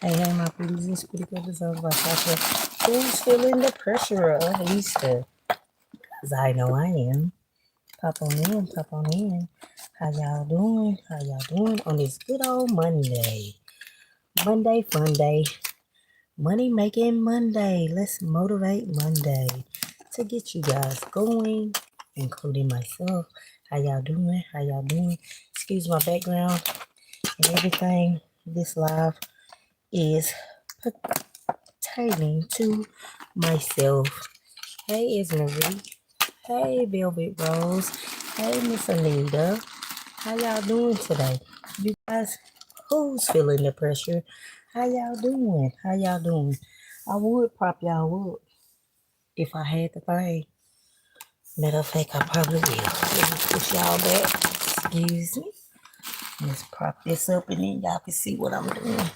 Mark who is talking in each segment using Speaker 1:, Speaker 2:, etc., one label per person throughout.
Speaker 1: Hey, my pretties, it's Purrdy Gurl Designs by Tasha. Who's feeling the pressure of Easter? Because I know I am. Pop on in, pop on in. How y'all doing? How y'all doing on this good old Monday? Monday fun day. Money making Monday. Let's motivate Monday to get you guys going, including myself. How y'all doing? How y'all doing? Excuse my background and everything. This live is pertaining to myself. Hey, it's Marie. Hey, Velvet Rose. Hey, Miss Anita. How y'all doing today? You guys, who's feeling the pressure? How y'all doing? How y'all doing? I would prop y'all up if I had the thing. Matter of fact, I probably will. Let me push y'all back. Excuse me. Let's prop this up and then y'all can see what I'm doing.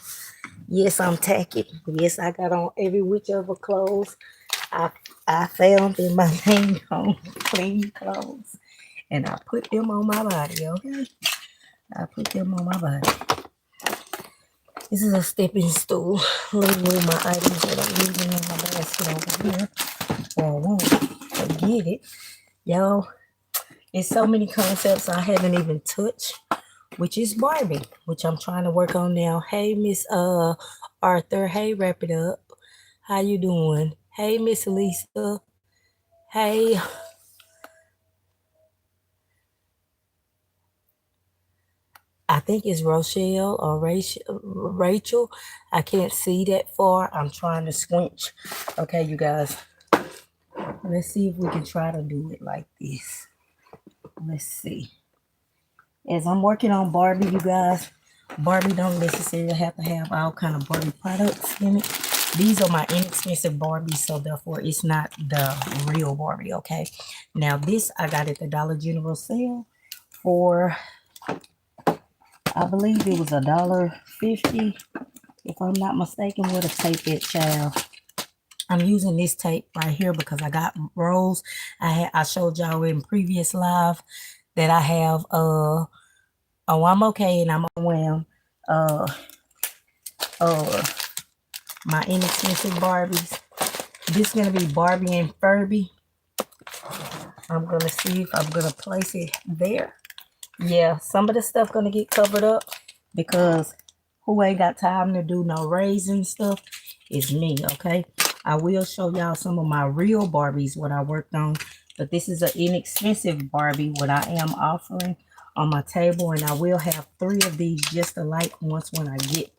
Speaker 1: Yes, I'm tacky. Yes, I got on every whichever clothes I found in my thing on clean clothes. And I put them on my body, okay? I put them on my body. This is a stepping stool. Let me move my items that I'm using in my basket over here. Or I won't forget it. Y'all, it's so many concepts I haven't even touched, which is Barbie, which I'm trying to work on now. Hey, Miss Arthur. Hey, Wrap It Up. How you doing? Hey, Miss Lisa. Hey. I think it's Rochelle or Rachel. I can't see that far. I'm trying to squinch. Okay, you guys. Let's see if we can try to do it like this. Let's see. As I'm working on Barbie, you guys, Barbie don't necessarily have to have all kind of Barbie products in it. These are my inexpensive Barbies, so therefore it's not the real Barbie, okay? Now this I got at the Dollar General sale for, I believe it was $1.50. If I'm not mistaken, what a tape that, child. I'm using this tape right here because I got rolls. I showed y'all in previous live that I have oh, I'm okay and I'm overwhelmed. My inexpensive Barbies. This is gonna be Barbie and Furby. I'm gonna see if I'm gonna place it there. Yeah, some of the stuff gonna get covered up because who ain't got time to do no raising stuff is me, okay? I will show y'all some of my real Barbies, what I worked on, but this is an inexpensive Barbie, what I am offering on my table, and I will have 3 of these just alike once when I get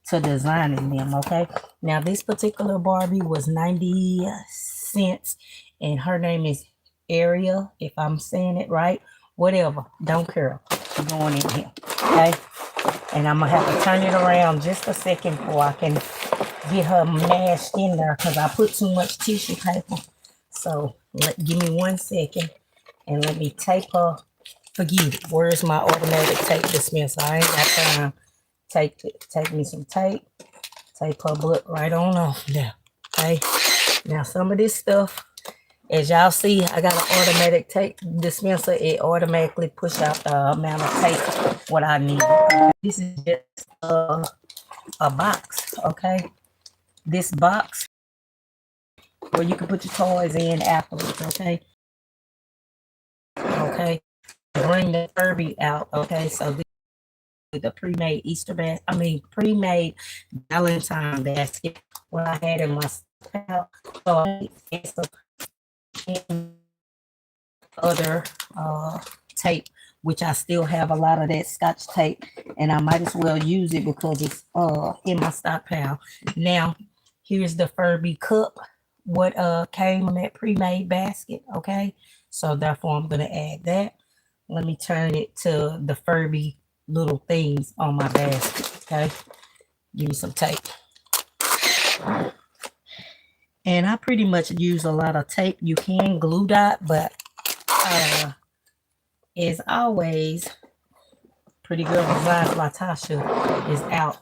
Speaker 1: to designing them, okay? Now, this particular Barbie was 90 cents, and her name is Ariel, if I'm saying it right. Whatever, don't care. We're going in here, okay? And I'm gonna have to turn it around just a second before I can get her mashed in there because I put too much tissue paper. So give me 1 second and let me tape her. Forget it. Where's my automatic tape dispenser? I ain't got time. Take me some tape. Tape her butt right on off there. Okay. Now some of this stuff, as y'all see, I got an automatic tape dispenser. It automatically push out the amount of tape what I need. Okay? This is just a box, okay? This box where you can put your toys in afterwards, okay? Okay. Bring the Furby out, okay? So this is the pre-made Easter basket. I mean, pre-made Valentine basket. What I had in my house. So I other tape, which I still have a lot of that Scotch tape, and I might as well use it because it's in my stockpile. Now, here's the Furby cup, what came in that pre-made basket, okay? So therefore, I'm gonna add that. Let me turn it to the Furby little things on my basket, okay? Give me some tape. And I pretty much use a lot of tape. You can glue dot, but as always, Purrdy Gurl Designs by Tasha is out.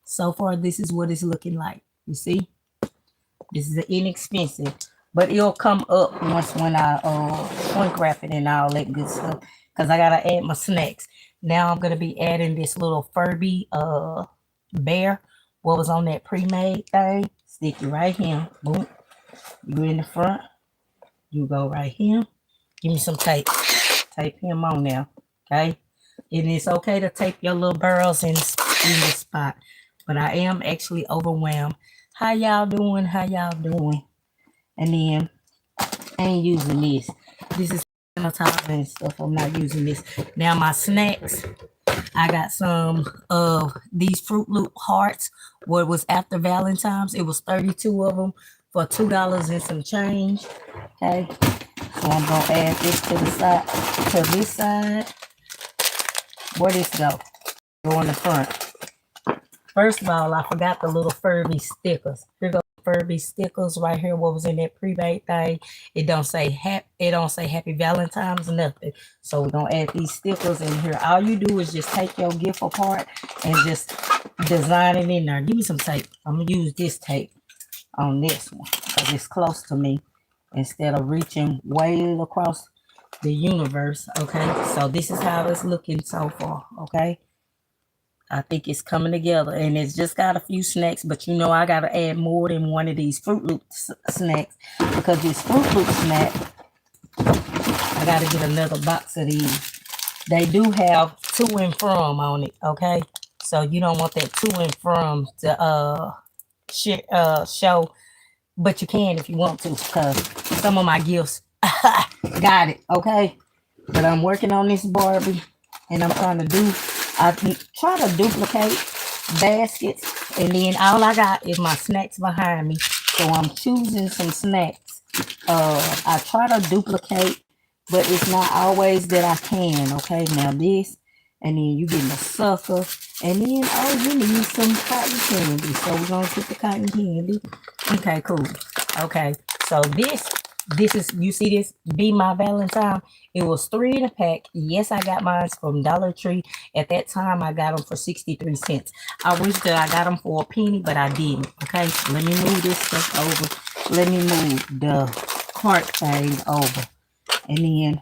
Speaker 1: So far, this is what it's looking like. You see? This is inexpensive, but it'll come up once when I shrink wrap it and all that good stuff. Because I gotta add my snacks. Now I'm gonna be adding this little Furby bear, what was on that pre-made thing, stick it right here. Boom. You in the front. You go right here. Give me some tape. Tape him on now. Okay? And it's okay to tape your little burls in the spot. But I am actually overwhelmed. How y'all doing? How y'all doing? And then I ain't using this. This is on top and stuff. I'm not using this. Now my snacks. I got some of these Fruit Loop hearts. What was after Valentine's? It was 32 of them for $2 and some change. Okay. So I'm gonna add this to the side. To this side. Where this go? Go in the front. First of all, I forgot the little Furby stickers. Here go Furby stickers right here. What was in that pre-made thing? It don't say Happy Valentine's, nothing. So we're gonna add these stickers in here. All you do is just take your gift apart and just design it in there. Give me some tape. I'm gonna use this tape on this one because it's close to me instead of reaching way across the universe. Okay, so this is how it's looking so far. Okay, I think it's coming together, and it's just got a few snacks, but you know I gotta add more than one of these Fruit Loop snacks because this Fruit Loop snack, I gotta get another box of these. They do have to and from on it. Okay, so you don't want that to and from to show, but you can if you want to because some of my gifts got it. Okay, but I'm working on this Barbie, and I'm trying to try to duplicate baskets, and then all I got is my snacks behind me. So I'm choosing some snacks. I try to duplicate, but it's not always that I can. Okay, now this, and then you get the sucker, and then you need some cotton candy. So we're gonna put the cotton candy. Okay, cool. Okay, so this is, you see this, Be My Valentine. It was 3 in a pack. Yes, I got mine from Dollar Tree. At that time, I got them for 63 cents. I wish that I got them for a penny, but I didn't. Okay, let me move this stuff over. Let me move the cart thing over. And then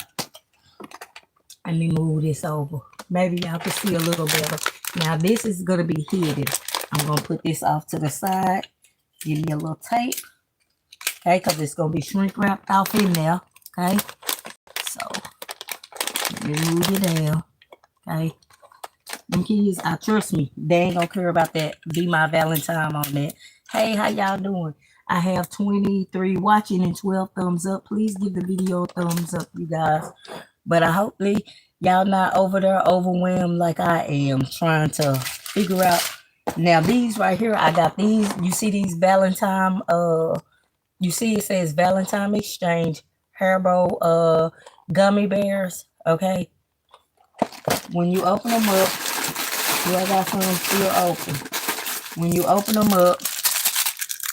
Speaker 1: let me move this over. Maybe y'all can see a little better. Now, this is going to be hidden. I'm going to put this off to the side. Give me a little tape. Okay, because it's going to be shrink wrapped off in there. Okay, so let me move it down. Okay, them kids, trust me, they ain't going to care about that Be My Valentine on that. Hey, how y'all doing? I have 23 watching and 12 thumbs up. Please give the video a thumbs up, you guys. But hopefully y'all not over there overwhelmed like I am trying to figure out. Now, these right here, I got these. You see these Valentine, you see it says Valentine Exchange Haribo gummy bears. Okay, when you open them up, I got some still open. When you open them up,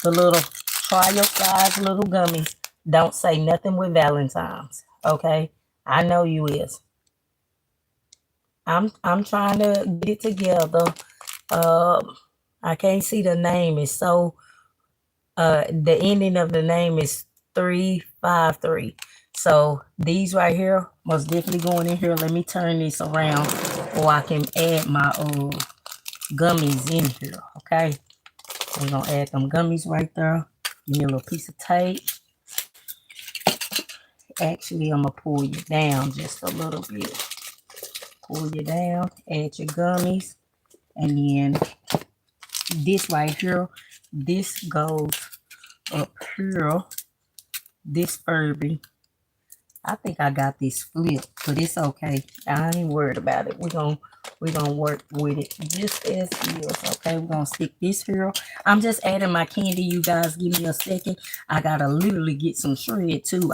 Speaker 1: the little trial size little gummies don't say nothing with Valentine's. Okay, I know you is. I'm trying to get it together. I can't see the name. It's so the ending of the name is 353. So these right here must definitely going in here. Let me turn this around or I can add my gummies in here. Okay, we're gonna add them gummies right there. Give me a little piece of tape. Actually, I'm gonna pull you down just a little bit. Pull you down, add your gummies, and then this right here, this goes up here. This Furby, I think I got this flipped, but it's okay. I ain't worried about it. We're gonna work with it just as is. Okay, we're gonna stick this here. I'm just adding my candy, you guys. Give me a second. I gotta literally get some shred too.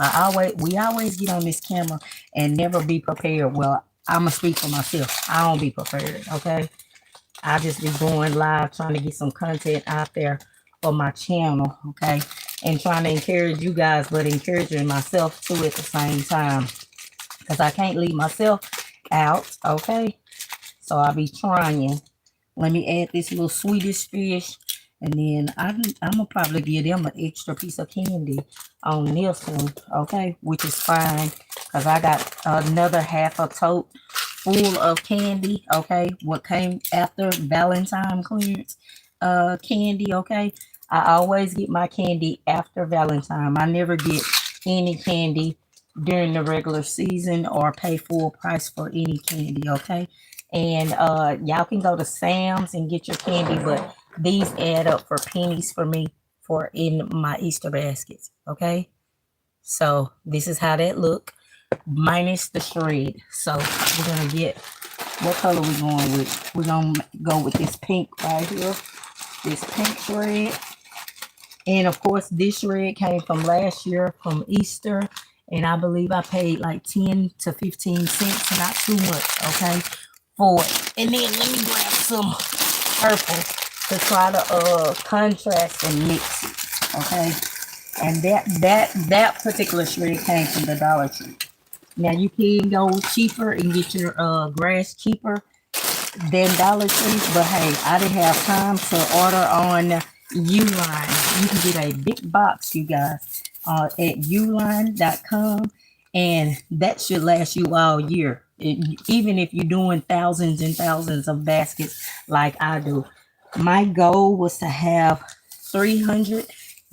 Speaker 1: We always get on this camera and never be prepared. Well, I'm gonna speak for myself. I don't be prepared. Okay, I just be going live trying to get some content out there for my channel. Okay, and trying to encourage you guys, but encouraging myself too at the same time, because I can't leave myself out. Okay, so I'll be trying. Let me add this little Swedish fish, and then I'm gonna probably give them an extra piece of candy on this one. Okay, which is fine because I got another half a tote full of candy, okay? What came after Valentine clearance candy, okay? I always get my candy after Valentine. I never get any candy during the regular season or pay full price for any candy, okay? And y'all can go to Sam's and get your candy, but these add up for pennies for me for in my Easter baskets, okay? So this is how that look minus the shred. So we're gonna get, what color we going with? We're gonna go with this pink right here, this pink shred. And of course this shred came from last year from Easter, and I believe I paid like 10 to 15 cents, not too much, okay, for it. And then let me grab some purple to try to contrast and mix it, okay. And that particular shred came from the Dollar Tree. Now you can go cheaper and get your grass cheaper than Dollar Tree, but hey, I didn't have time to order on Uline. You can get a big box, you guys, at uline.com, and that should last you all year. Even if you're doing thousands and thousands of baskets like I do. My goal was to have 300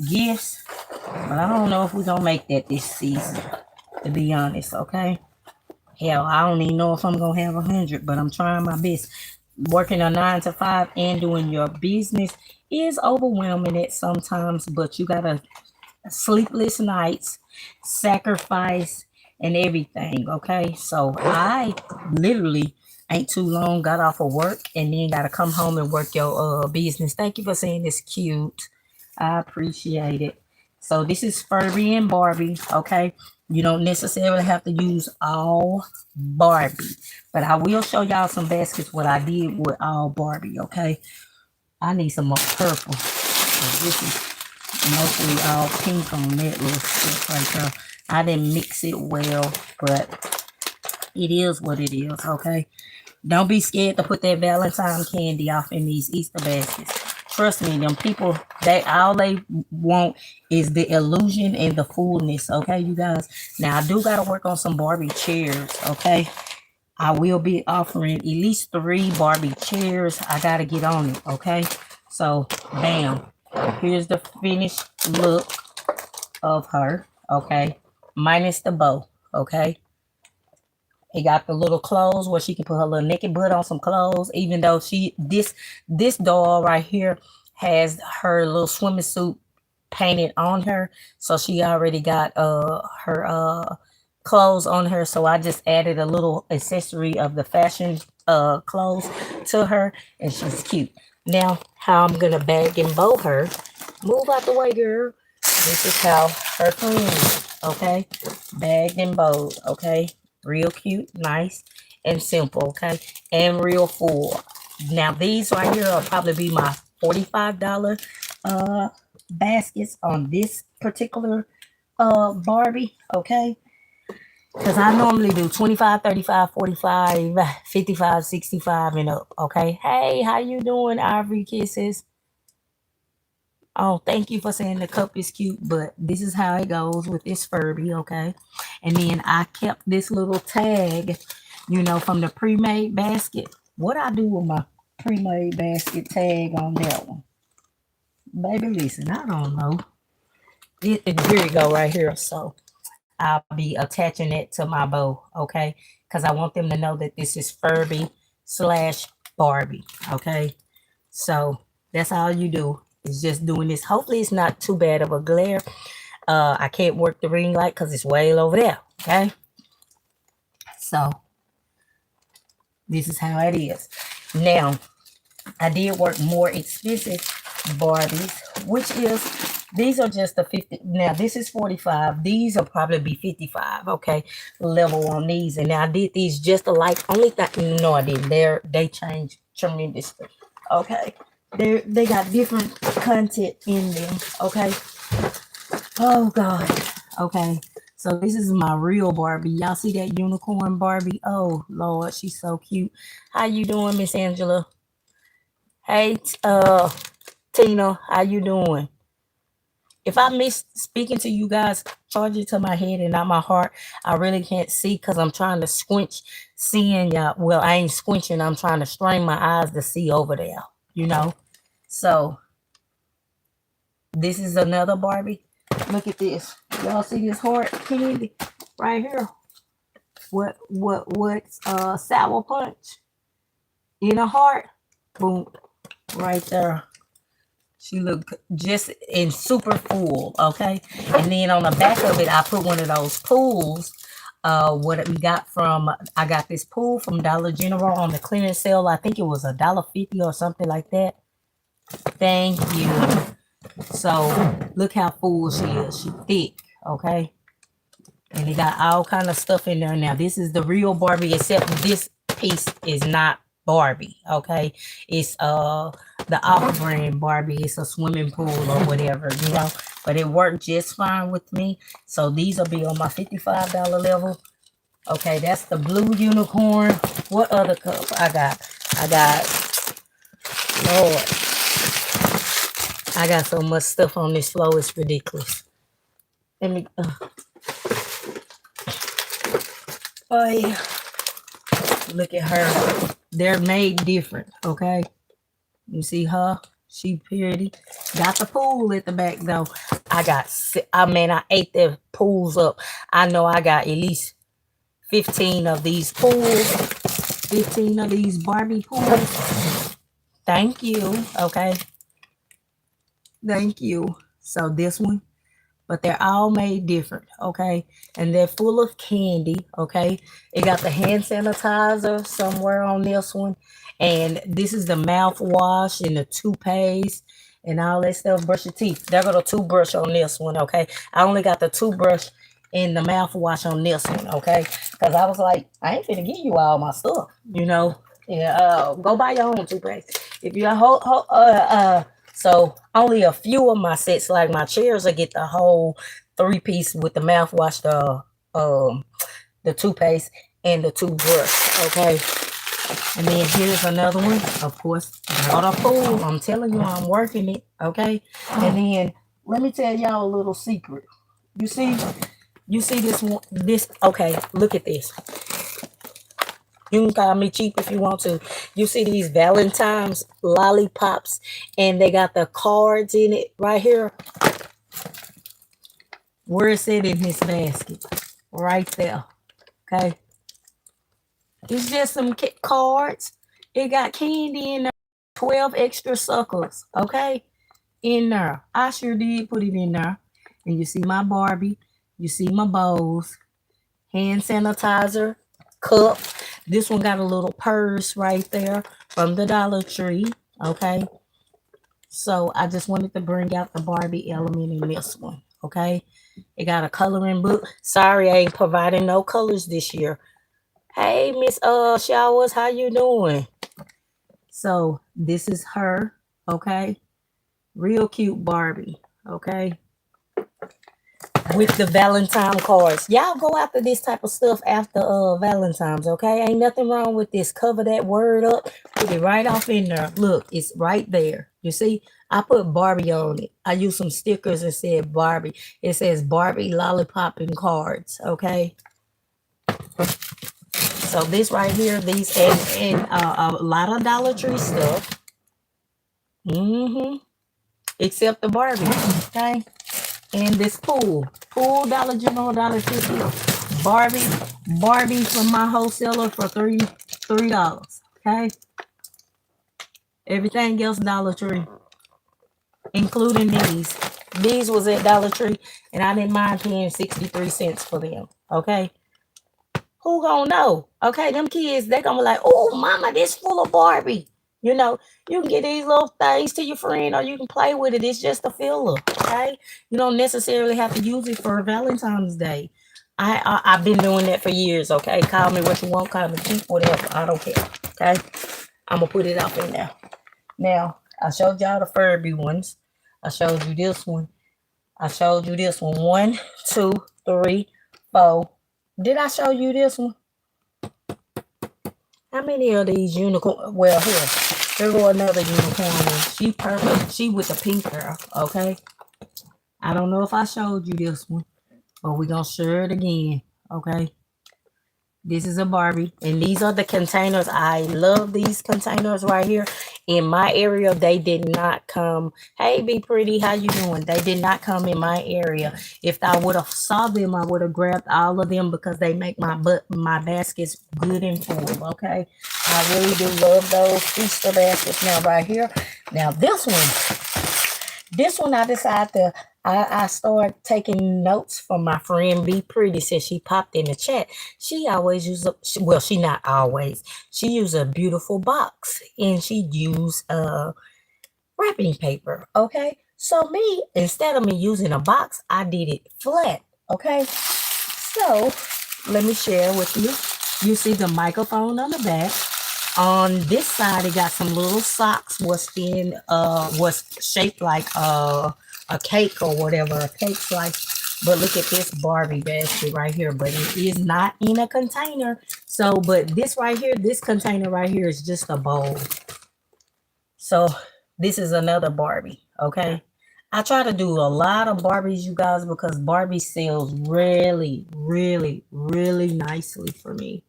Speaker 1: gifts, but I don't know if we're gonna make that this season, to be honest, okay? Hell, I don't even know if I'm gonna have 100, but I'm trying my best. Working a 9 to 5 and doing your business is overwhelming at sometimes, but you gotta sleepless nights, sacrifice, and everything, okay? So I literally ain't too long got off of work and then gotta come home and work your business. Thank you for saying it's cute. I appreciate it. So this is Furby and Barbie, okay? You don't necessarily have to use all Barbie, but I will show y'all some baskets what I did with all Barbie, okay? I need some more purple. So this is mostly all pink on that little stuff right there. I didn't mix it well, but it is what it is, okay? Don't be scared to put that Valentine candy off in these Easter baskets. Trust me, them people, all they want is the illusion and the fullness, okay, you guys? Now, I do got to work on some Barbie chairs, okay? I will be offering at least 3 Barbie chairs. I got to get on it, okay? So, bam. Here's the finished look of her, okay? Minus the bow, okay? It got the little clothes where she can put her little naked butt on some clothes, even though this doll right here has her little swimming suit painted on her. So she already got her clothes on her. So I just added a little accessory of the fashion clothes to her, and she's cute. Now, how I'm gonna bag and bow her. Move out the way, girl. This is how her clean is, okay? Bagged and bowed, okay? Real cute, nice, and simple, okay? And real full. Now, these right here will probably be my $45 baskets on this particular Barbie, okay? Because I normally do 25, 35, 45, 55, 65, and up, okay? Hey, how you doing, Ivory Kisses? Oh, thank you for saying the cup is cute, but this is how it goes with this Furby, okay? And then I kept this little tag, you know, from the pre-made basket. What I do with my pre-made basket tag on that one? Baby, listen, I don't know. Here you go right here. So I'll be attaching it to my bow, okay? Because I want them to know that this is Furby slash Barbie, okay? So that's all you do. It's just doing this. Hopefully it's not too bad of a glare. I can't work the ring light because it's way over there. Okay. So this is how it is. Now, I did work more expensive Barbies, which is, these are just the 50. Now, this is 45. These will probably be 55, okay, level on these. And now I did these just alike. Only thing, no, I didn't. They changed tremendously, okay. They got different content in them, okay. Oh, God, okay. So this is my real Barbie. Y'all see that unicorn Barbie? Oh, Lord, she's so cute. How you doing, Miss Angela? Hey, Tina, how you doing? If I miss speaking to you guys, charge it to my head and not my heart. I really can't see because I'm trying to squinch seeing y'all. Well, I ain't squinching. I'm trying to strain my eyes to see over there, you know. So this is another Barbie. Look at this. Y'all see this heart candy right here? What's sour punch in a heart? Boom, right there. She looked just in super full, okay? And then on the back of it, I put one of those pools. What we got from, I got this pool from Dollar General on the clearance sale. I think it was $1.50 or something like that. Thank you. So look how full she is. She thick, okay? And it got all kind of stuff in there. Now this is the real Barbie, except this piece is not Barbie, okay? It's the off-brand Barbie. It's a swimming pool or whatever, you know. But it worked just fine with me. So these will be on my $55 level. Okay, that's the blue unicorn. What other cup I got? Lord, I got so much stuff on this floor. It's ridiculous. Let me. Oh yeah. Look at her. They're made different. Okay. You see her? She pretty. Got the pool at the back though. I ate the pools up. I know I got at least 15 of these pools. 15 of these Barbie pools. Thank you. Okay. Thank you. So this one, but they're all made different, okay? And they're full of candy, okay? It got the hand sanitizer somewhere on this one. And this is the mouthwash and the toothpaste and all that stuff. Brush your teeth. There go the toothbrush on this one, okay? I only got the toothbrush and the mouthwash on this one, okay? Because I was like, I ain't finna give you all my stuff, you know? Yeah, go buy your own toothpaste. If you're so only a few of my sets, like my chairs, will get the whole 3-piece with the mouthwash, the toothpaste, and the toothbrush. Okay. And then here's another one. Of course, not a pool. I'm telling you, I'm working it. Okay. And then let me tell y'all a little secret. You see this one? Okay, look at this. You can call me cheap if you want to. You see these Valentine's lollipops, and they got the cards in it right here. Where is it in this basket? Right there. Okay. It's just some cards. It got candy in there. 12 extra suckers. Okay. In there. I sure did put it in there. And you see my Barbie. You see my bows. Hand sanitizer. Cup. This one got a little purse right there from the Dollar Tree. Okay. So I just wanted to bring out the Barbie element in this one. Okay. It got a coloring book. Sorry, I ain't providing no colors this year. Hey, Miss Showers, how you doing? So this is her. Okay. Real cute Barbie. Okay. With the Valentine cards. Y'all go after this type of stuff after Valentine's, okay? Ain't nothing wrong with this. Cover that word up. Put it right off in there. Look, it's right there. You see? I put Barbie on it. I used some stickers and said Barbie. It says Barbie lollipop and cards, okay? So this right here, these and a lot of Dollar Tree stuff. Except the Barbie, okay? And this pool Dollar General, $1.50. Barbie from my wholesaler for $3. Okay. Everything else Dollar Tree, including these. These was at Dollar Tree, and I didn't mind paying 63 cents for them. Okay. Who gonna know? Okay, them kids, they gonna be like, oh, mama, this full of Barbie. You know, you can get these little things to your friend, or you can play with it. It's just a filler, okay? You don't necessarily have to use it for Valentine's Day. I've been doing that for years, okay? Call me what you want, call me cheap, whatever. I don't care, okay? I'm going to put it up in there. Now, I showed y'all the Furby ones. I showed you this one. I showed you this one. 1, 2, 3, 4. Did I show you this one? How many of these unicorn? Well, here go another unicorn. She perfect. She with the pink girl. Okay. I don't know if I showed you this one, but we're going to share it again. Okay. This is a Barbie, and these are the containers. I love these containers right here. In my area, they did not come. Hey, Be Pretty, how you doing? They did not come in my area. If I would have saw them, I would have grabbed all of them because they make my baskets good and full. Okay, I really do love those Easter baskets. Now right here, now this one I decided to I started taking notes from my friend Be Pretty since she popped in the chat. She always use well, she not always. She used a beautiful box and she used wrapping paper. Okay. So me, instead of me using a box, I did it flat. Okay. So let me share with you. You see the microphone on the back. On this side, it got some little socks. Was shaped like a cake or whatever, a cake slice. But look at this Barbie basket right here. But it is not in a container. So, but this right here, this container right here is just a bowl. So this is another Barbie. Okay. I try to do a lot of Barbies, you guys, because Barbie sells really, really, really nicely for me.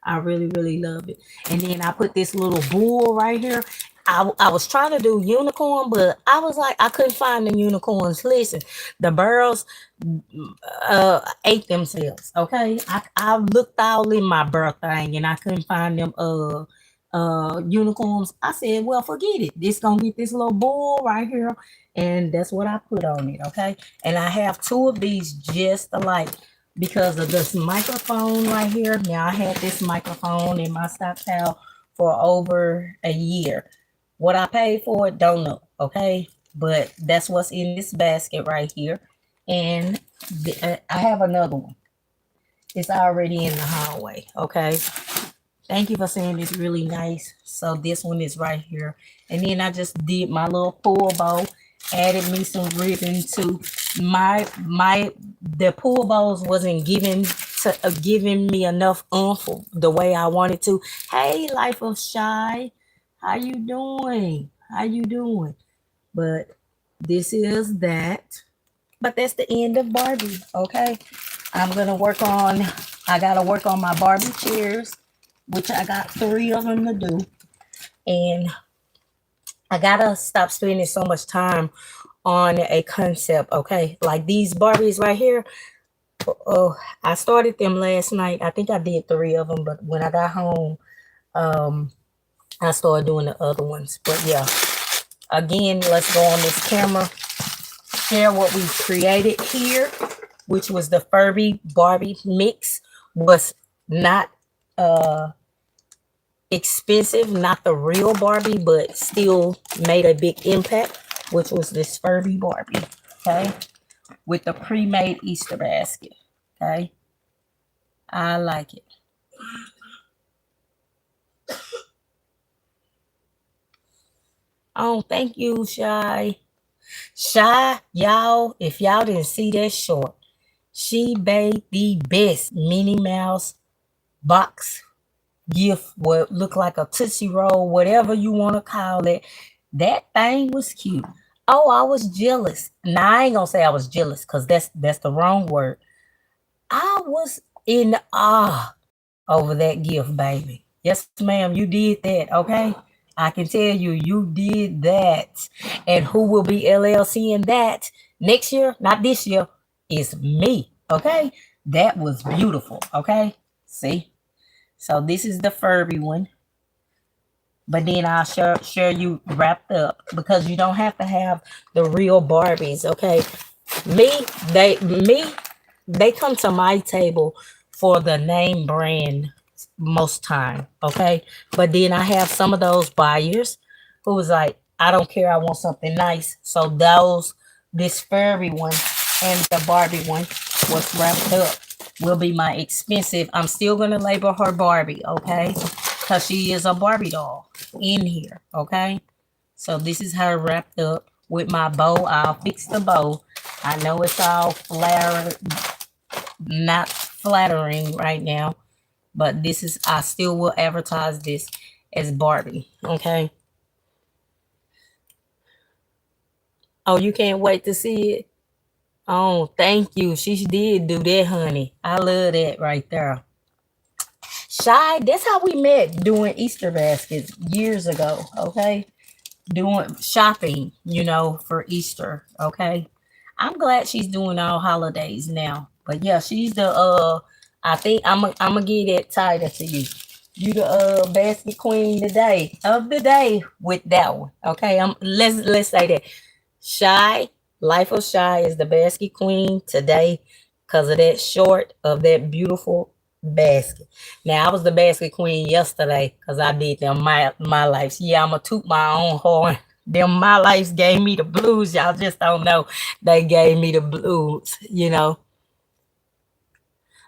Speaker 1: I really, really love it. And then I put this little bull right here. I was trying to do unicorn, but I was like, I couldn't find the unicorns. Listen, the birds ate themselves. Okay. I looked all in my bird thing and I couldn't find them unicorns. I said, well, forget it. This gonna get this little bull right here. And that's what I put on it. Okay. And I have two of these just alike because of this microphone right here. Now I had this microphone in my stockpile for over a year. What I paid for it, don't know. Okay. But that's what's in this basket right here. And I have another one. It's already in the hallway. Okay. Thank you for saying it's really nice. So this one is right here. And then I just did my little pull bow, added me some ribbon to the pull bows wasn't giving me enough oomph the way I wanted to. Hey, Life of Shy, how you doing? How you doing? But this is that. But that's the end of Barbie. Okay, I gotta work on my Barbie chairs, which I got 3 of them to do. And I gotta stop spending so much time on a concept, okay? Like these Barbies right here. Oh, I started them last night. I think I did 3 of them, but when I got home, I started doing the other ones. But yeah, again, let's go on this camera, share what we created here, which was the Furby Barbie mix. Was not expensive, not the real Barbie, but still made a big impact, which was this Furby Barbie, okay, with the pre-made Easter basket, okay. I like it. Oh, thank you, Shy. Shy, y'all, if y'all didn't see that short, she made the best Minnie Mouse box gift, what looked like a Tootsie Roll, whatever you want to call it. That thing was cute. Oh, I was jealous. Now I ain't gonna say I was jealous because that's the wrong word. I was in awe over that gift, baby. Yes, ma'am, you did that, okay? I can tell you, you did that. And who will be LLC in that next year? Not this year. It's me, okay? That was beautiful, okay? See? So this is the Furby one. But then I'll share you wrapped up because you don't have to have the real Barbies, okay? Me, they come to my table for the name brand most time, okay? But then I have some of those buyers who was like, I don't care, I want something nice. So this Furby one and the Barbie one was wrapped up will be my expensive. I'm still gonna label her Barbie, okay? Because she is a Barbie doll in here, okay? So this is her wrapped up with my bow. I'll fix the bow. I know it's all not flattering right now, but I still will advertise this as Barbie, okay? Oh, you can't wait to see it? Oh, thank you. She did do that, honey. I love that right there. Shy, that's how we met doing Easter baskets years ago, okay? Doing shopping, for Easter, okay? I'm glad she's doing all holidays now. But yeah, she's the I think I'm gonna give that title to you. You the basket queen today of the day with that one. Okay, let's say that. Shy, Life of Shy is the basket queen today because of that short of that beautiful basket. Now I was the basket queen yesterday because I did them my lives. Yeah, I'ma toot my own horn. Them my lives gave me the blues. Y'all just don't know. They gave me the blues.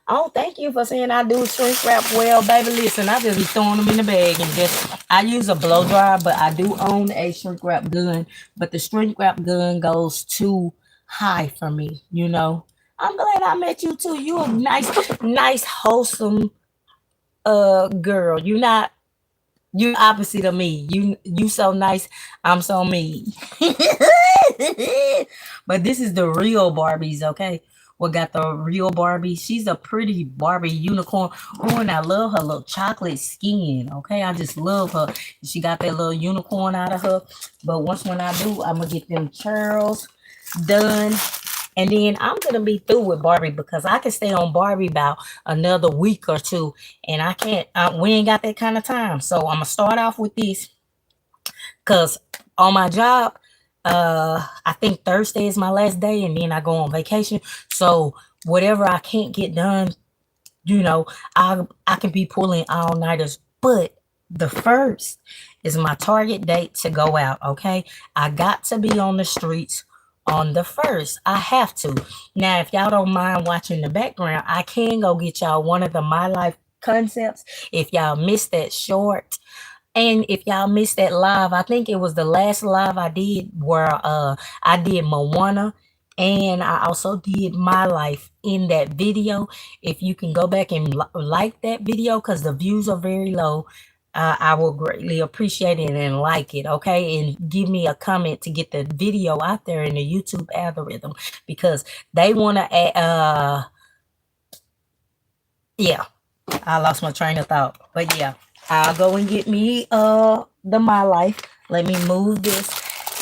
Speaker 1: Oh, thank you for saying I do shrink wrap well, baby. Listen, I just be throwing them in the bag and just I use a blow dryer, but I do own a shrink wrap gun. But the shrink wrap gun goes too high for me. I'm glad I met you too. You a nice, wholesome girl. You opposite of me. You so nice. I'm so mean. But this is the real Barbies, okay? We got the real Barbie. She's a pretty Barbie unicorn. Oh, and I love her little chocolate skin. Okay, I just love her. She got that little unicorn out of her. But once when I do, I'm gonna get them churls done. And then I'm gonna be through with Barbie because I can stay on Barbie about another week or two, and I can't. We ain't got that kind of time, so I'm gonna start off with this because on my job, I think Thursday is my last day, and then I go on vacation. So whatever I can't get done, you know, I can be pulling all nighters, but the first is my target date to go out. Okay, I got to be on the streets on the first. I have to. Now, if y'all don't mind watching the background, I can go get y'all one of the My Life concepts. If y'all missed that short, and if y'all missed that live, I think it was the last live I did where I did Moana and I also did my life in that video. If you can go back and like that video because the views are very low, I will greatly appreciate it and like it, okay? And give me a comment to get the video out there in the YouTube algorithm because they want to yeah, I lost my train of thought. But yeah, I'll go and get me the My Life. Let me move this.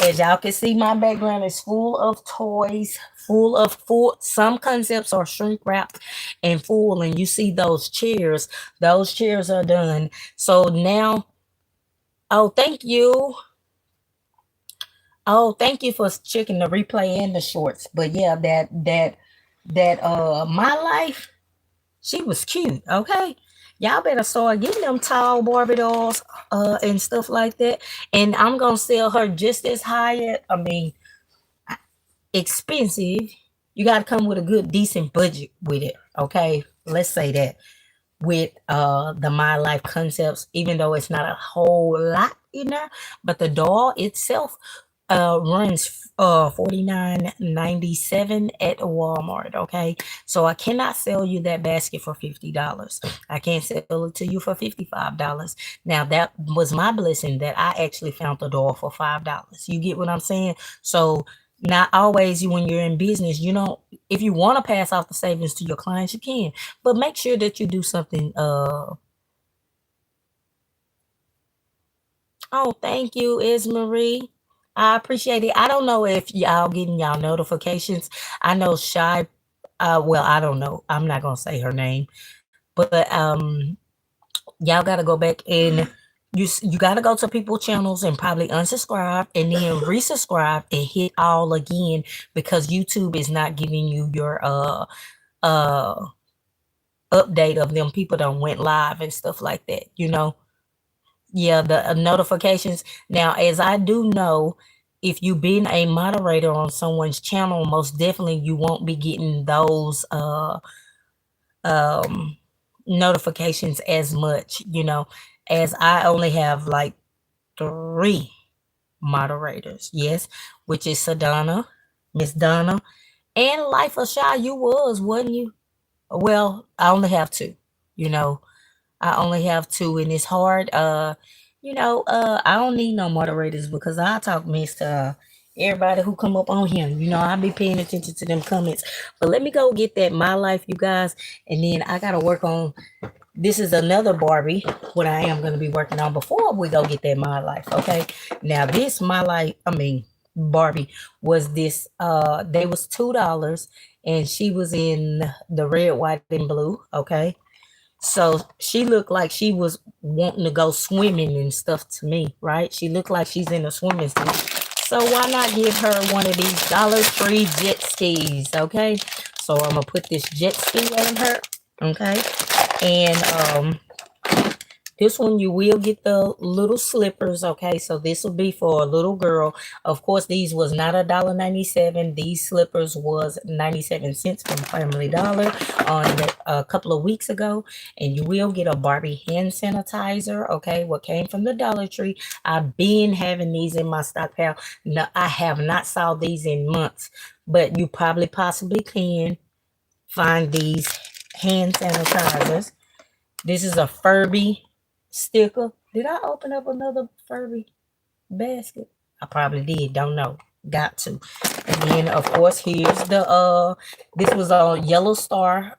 Speaker 1: As y'all can see, my background is full of toys, full some concepts are shrink wrapped and full, and you see those chairs. Those chairs are done. So now, oh thank you. Oh, thank you for checking the replay and the shorts. But yeah, that My Life, she was cute, okay? Y'all better start getting them tall Barbie dolls and stuff like that. And I'm gonna sell her just as high. I mean, expensive. You gotta come with a good, decent budget with it, okay? Let's say that with the My Life concepts, even though it's not a whole lot in there, but the doll itself runs 49.97 at Walmart. Okay, so I cannot sell you that basket for $50. I can't sell it to you for $55. Now that was my blessing that I actually found the doll for $5. You get what I'm saying? So not always when you're in business, if you want to pass off the savings to your clients, you can, but make sure that you do something. Oh, thank you, Ismarie. I appreciate it. I don't know if y'all getting y'all notifications. I know Shy. Well, I don't know. I'm not gonna say her name, but y'all gotta go back and you gotta go to people channels and probably unsubscribe and then resubscribe and hit all again because YouTube is not giving you your uh update of them people that went live and stuff like that. Yeah, the notifications. Now, as I do know, if you've been a moderator on someone's channel, most definitely you won't be getting those um notifications as much, as I only have like three moderators. Yes, which is Sadonna, Miss Donna, and Life of Shy. You wasn't you? Well, I only have two, you know. I only have two, and it's hard. I don't need no moderators because I talk mess to Everybody who come up on here, you know, I be paying attention to them comments. But let me go get that My Life, you guys. And then I got to work on, this is another Barbie, what I am going to be working on before we go get that My Life, okay? Now, this My Life, Barbie, was this, they was $2, and she was in the red, white, and blue, okay? So she looked like she was wanting to go swimming and stuff to me, right? She looked like she's in a swimming suit. So why not give her one of these Dollar Tree jet skis, okay? So I'm gonna put this jet ski on her, okay? And this one you will get the little slippers, okay? So this will be for a little girl. Of course, these was not $1.97. These slippers was 97 cents from Family Dollar on a couple of weeks ago. And you will get a Barbie hand sanitizer, okay? What came from the Dollar Tree. I've been having these in my stockpile. No, I have not saw these in months, but you probably possibly can find these hand sanitizers. This is a Furby sticker. Did I open up another Furby basket? I probably did. Don't know. Got to. And then of course here's the this was a Yellow Star.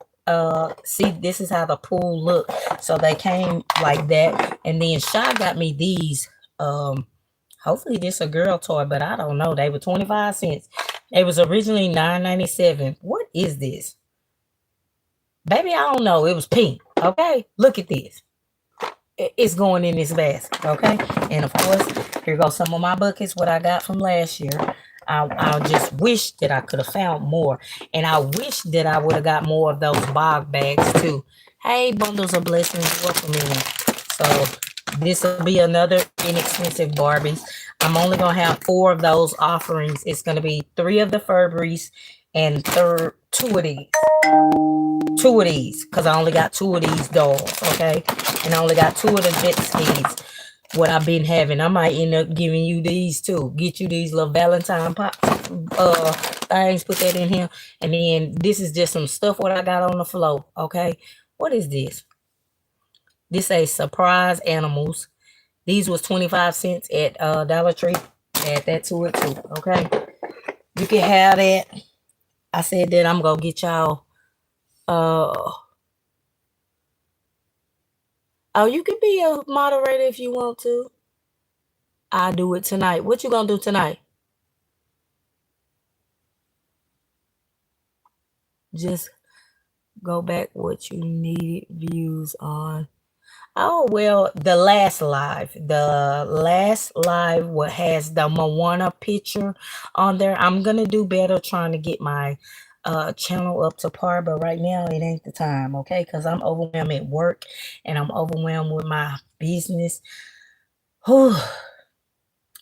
Speaker 1: See, this is how the pool look. So they came like that. And then Shy got me these. Hopefully this a girl toy, but I don't know. They were 25 cents. It was originally $9.97. What is this? Baby, I don't know. It was pink. Okay, look at this. It's going in this basket. Okay, and of course, here goes some of my buckets. What I got from last year. I just wish that I could have found more, and I wish that I would have got more of those bog bags too. Hey, bundles of blessings, welcome in. So this will be another inexpensive Barbies. I'm only gonna have 4 of those offerings. It's gonna be 3 of the Furbies and 2 of these. 2 of these, because I only got 2 of these dolls, okay? And I only got 2 of the jet skis. What I've been having, I might end up giving you these too. Get you these little Valentine pop things, put that in here. And then this is just some stuff what I got on the floor, okay? What is this? This a surprise animals. These was 25 cents at Dollar Tree. Add that to it too, okay? You can have that. I said that I'm gonna get y'all oh, you can be a moderator if you want to. I'll do it tonight. What you gonna do tonight? Just go back what you needed views on. Oh, well, the last live what has the Moana picture on there. I'm gonna do better trying to get my channel up to par, but right now it ain't the time, okay? Because I'm overwhelmed at work and I'm overwhelmed with my business. Whew.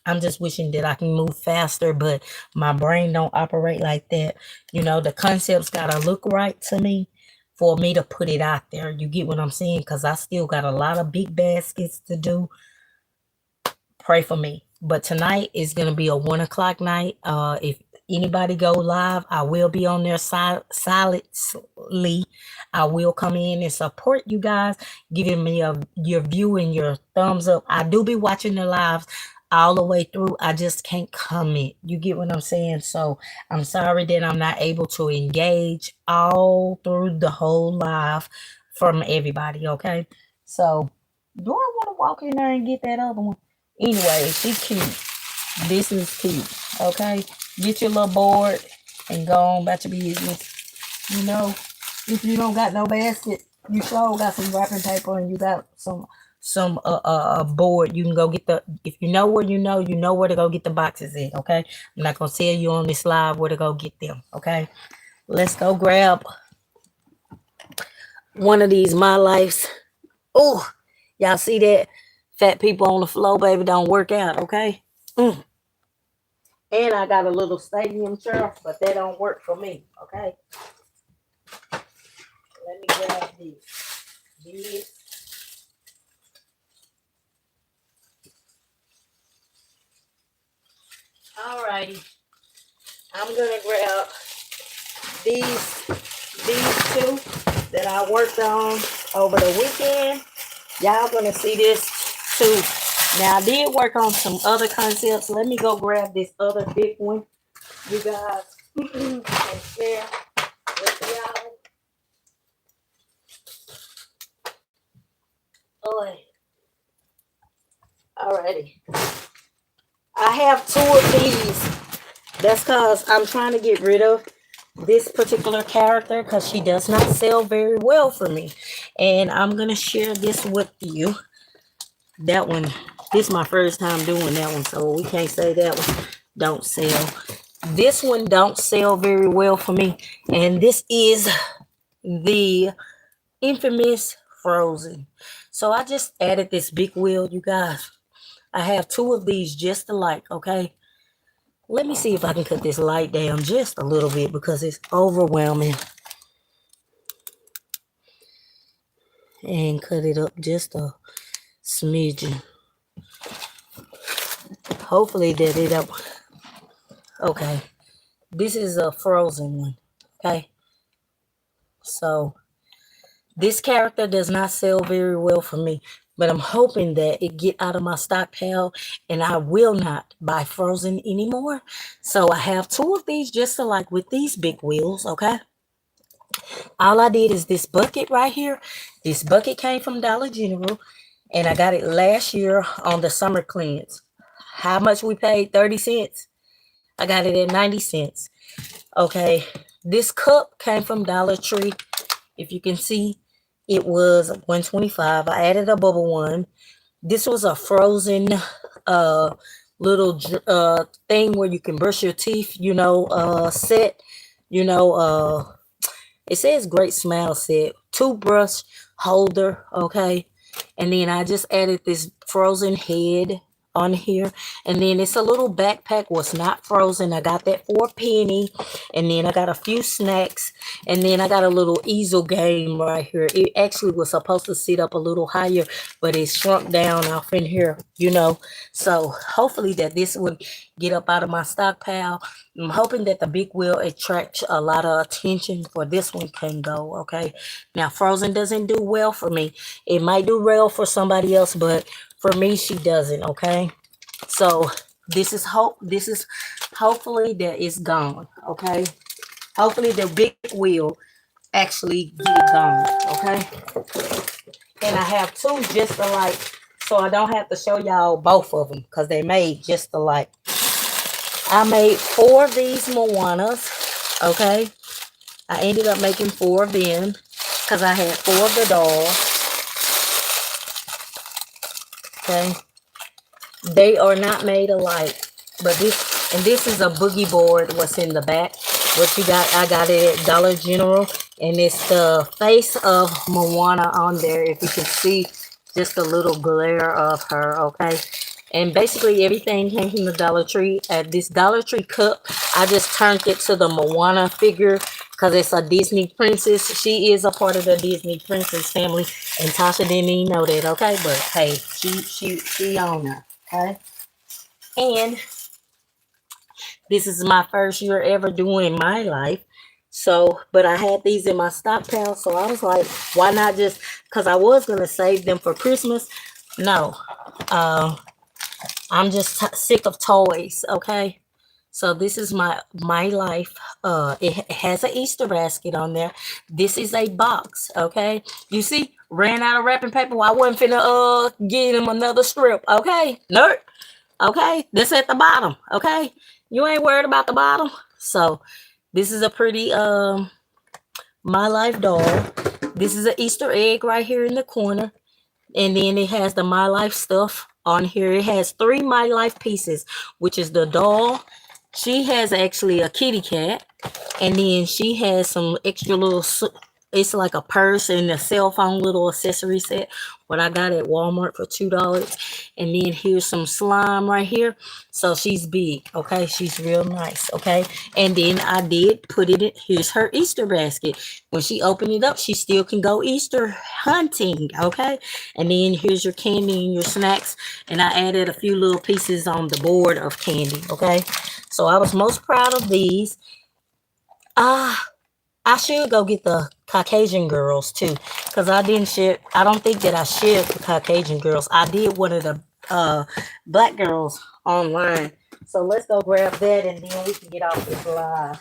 Speaker 1: I'm just wishing that I can move faster, but my brain don't operate like that. You know, the concepts gotta look right to me for me to put it out there. You get what I'm saying? Because I still got a lot of big baskets to do. Pray for me. But tonight is gonna be a 1 o'clock night. If anybody go live, I will be on there silently. I will come in and support you guys, giving me your view and your thumbs up. I do be watching the lives all the way through. I just can't comment. You get what I'm saying? So I'm sorry that I'm not able to engage all through the whole live from everybody, okay? So do I want to walk in there and get that other one? Anyway, she's cute. This is cute, okay? Get your little board and go on about your business. You know, if you don't got no basket, you sure got some wrapping paper and you got some board. You can go get the, if you know where you know where to go get the boxes in, okay? I'm not gonna tell you on this live where to go get them, okay? Let's go grab one of these My Lifes. Oh, y'all see that? Fat people on the floor, baby, don't work out, okay? And I got a little stadium chair, but that don't work for me, okay? Let me grab this. Alrighty. I'm gonna grab these 2 that I worked on over the weekend. Y'all gonna see this too Now, I did work on some other concepts. Let me go grab this other big one, you guys, and share with y'all. Oh, alrighty. I have two of these. That's because I'm trying to get rid of this particular character because she does not sell very well for me. And I'm going to share this with you. That one, this is my first time doing that one, so we can't say that one don't sell. This one don't sell very well for me. And this is the infamous Frozen. So I just added this big wheel, you guys. I have two of these just alike, okay? Let me see if I can cut this light down just a little bit because it's overwhelming. And cut it up just a smidgen. Hopefully that it up. Okay. This is a Frozen one. Okay. So this character does not sell very well for me. But I'm hoping that it get out of my stockpile and I will not buy Frozen anymore. So I have two of these just alike with these big wheels, okay? All I did is this bucket right here. This bucket came from Dollar General and I got it last year on the summer cleanse. How much we paid? 30 cents. I got it at 90 cents. Okay. This cup came from Dollar Tree. If you can see, it was $125. I added a bubble one. This was a Frozen little thing where you can brush your teeth, set, it says great smile set, toothbrush holder, okay? And then I just added this Frozen head on here. And then it's a little backpack was not frozen. I got that for a penny. And then I got a few snacks. And then I got a little easel game right here. It actually was supposed to sit up a little higher, but it shrunk down off in here, So hopefully that this would get up out of my stockpile. I'm hoping that the big wheel attracts a lot of attention for this one can go, okay? Now, Frozen doesn't do well for me. It might do well for somebody else, but for me, she doesn't, okay? So this is hopefully that it's gone, okay? Hopefully the big wheel actually get gone, okay? And I have two just alike, so I don't have to show y'all both of them because they made just alike. I made 4 of these Moanas, okay? I ended up making 4 of them because I had 4 of the dolls. Okay, they are not made alike, but this is a boogie board. What's in the back? What you got? I got it at Dollar General, and it's the face of Moana on there. If you can see, just a little glare of her. Okay, and basically everything came from the Dollar Tree. At this Dollar Tree cup, I just turned it to the Moana figure. Because it's a Disney princess. She is a part of the Disney princess family. And Tasha didn't even know that, okay? But hey, she on her, okay? And this is my first year ever doing my life. So, but I had these in my stockpile. So I was like, why not just, because I was going to save them for Christmas. No. I'm just sick of toys, okay? So this is my life. It has an Easter basket on there. This is a box, okay? You see, ran out of wrapping paper. Well, I wasn't finna get him another strip, okay? Nerd, okay? This at the bottom, okay? You ain't worried about the bottom. So this is a pretty My Life doll. This is an Easter egg right here in the corner. And then it has the My Life stuff on here. It has 3 My Life pieces, which is the doll. She has actually a kitty cat, and then she has some extra little, it's like a purse and a cell phone little accessory set, what I got at Walmart for $2. And then here's some slime right here. So she's big, okay? She's real nice, okay? And then I did put it in, here's her Easter basket. When she opened it up, she still can go Easter hunting, okay? And then here's your candy and your snacks. And I added a few little pieces on the board of candy, okay? So I was most proud of these. I should go get the Caucasian girls too, because I didn't share. I don't think that I shared the Caucasian girls. I did one of the black girls online. So let's go grab that and then we can get off this live.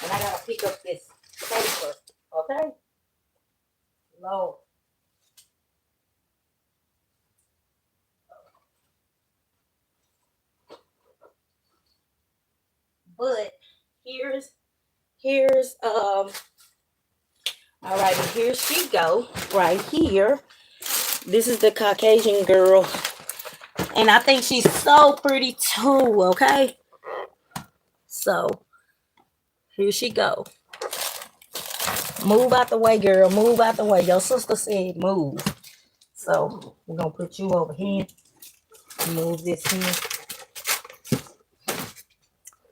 Speaker 1: And I gotta pick up this paper. Okay? Lord. But here's all right, here she go right here. This is the Caucasian girl, and I think she's so pretty too. Okay, so here she go. Move out the way, girl. Move out the way. Your sister said move, so we're gonna put you over here. Move this here.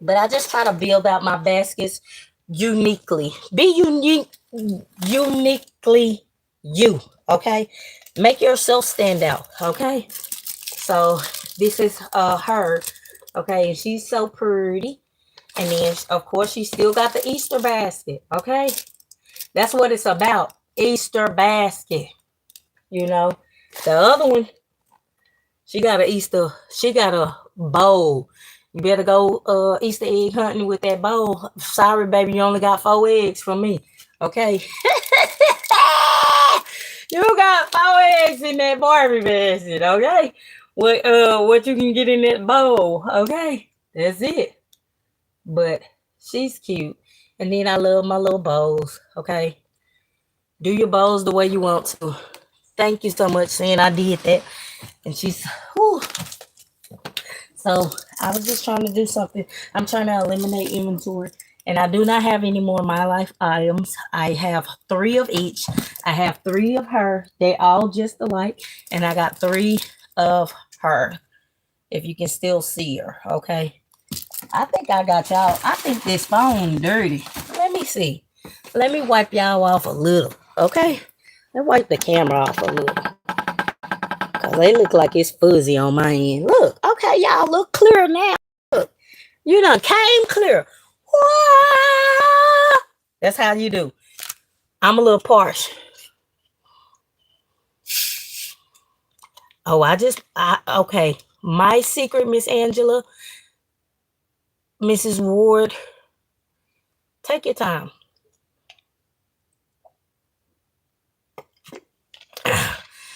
Speaker 1: But I just try to build out my baskets uniquely. Be uniquely you. Okay, make yourself stand out. Okay. So this is her, okay, and she's so pretty. And then of course she still got the Easter basket, okay? That's what it's about. Easter basket. You know. The other one, she got a bowl. You better go Easter egg hunting with that bowl. Sorry, baby, you only got 4 eggs from me. Okay. You got 4 eggs in that Barbie basket, okay? What you can get in that bowl, okay? That's it. But she's cute. And then I love my little bowls, okay? Do your bowls the way you want to. Thank you so much, saying I did that. And she's, whew. So I was just trying to do something. I'm trying to eliminate inventory. And I do not have any more My Life items. I have 3 of each. I have 3 of her. They all just alike. And I got 3 of her. If you can still see her, okay? I think I got y'all. I think this phone dirty. Let me see. Let me wipe y'all off a little, okay? Let's wipe the camera off a little. Because they look like it's fuzzy on my end. Look, okay, y'all look clear now. Look, you done came clear. That's how you do. I'm a little parched. Oh, okay. My secret, Miss Angela, Mrs. Ward, take your time.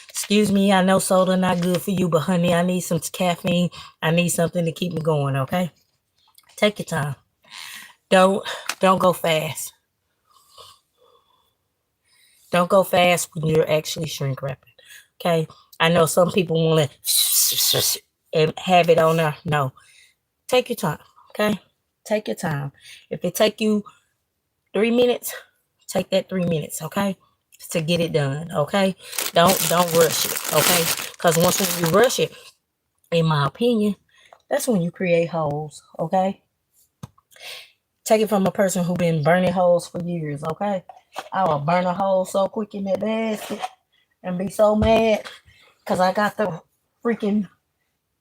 Speaker 1: Excuse me, I know soda not good for you, but honey, I need some caffeine. I need something to keep me going, okay? Take your time. Don't go fast. Don't go fast when you're actually shrink wrapping. Okay? I know some people want to and have it on there. No. Take your time. Okay? Take your time. If it take you 3 minutes, take that 3 minutes, okay? To get it done, okay? Don't rush it, okay? Because once you rush it, in my opinion, that's when you create holes, okay? Take it from a person who been burning holes for years, okay? I will burn a hole so quick in that basket and be so mad because I got to freaking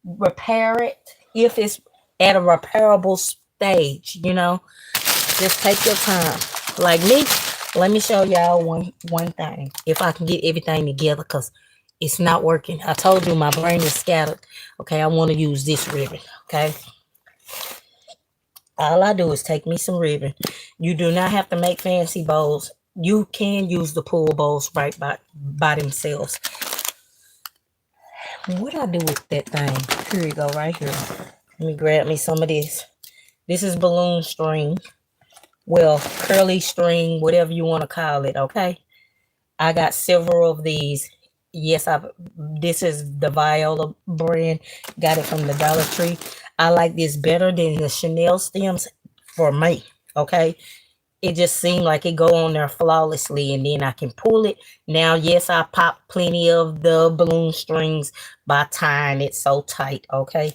Speaker 1: repair it if it's at a repairable stage, you know? Just take your time. Like me, let me show y'all one thing. If I can get everything together because it's not working. I told you my brain is scattered. Okay, I want to use this ribbon, okay? All I do is take me some ribbon. You do not have to make fancy bowls. You can use the pull bowls right by themselves. What I do with that thing? Here you go, right here. Let me grab me some of this. This is balloon string. Well, curly string, whatever you want to call it, okay? I got several of these. Yes, this is the Viola brand. Got it from the Dollar Tree. I like this better than the Chanel stems for me, okay? It just seemed like it go on there flawlessly, and then I can pull it. Now, yes, I pop plenty of the balloon strings by tying it so tight, okay?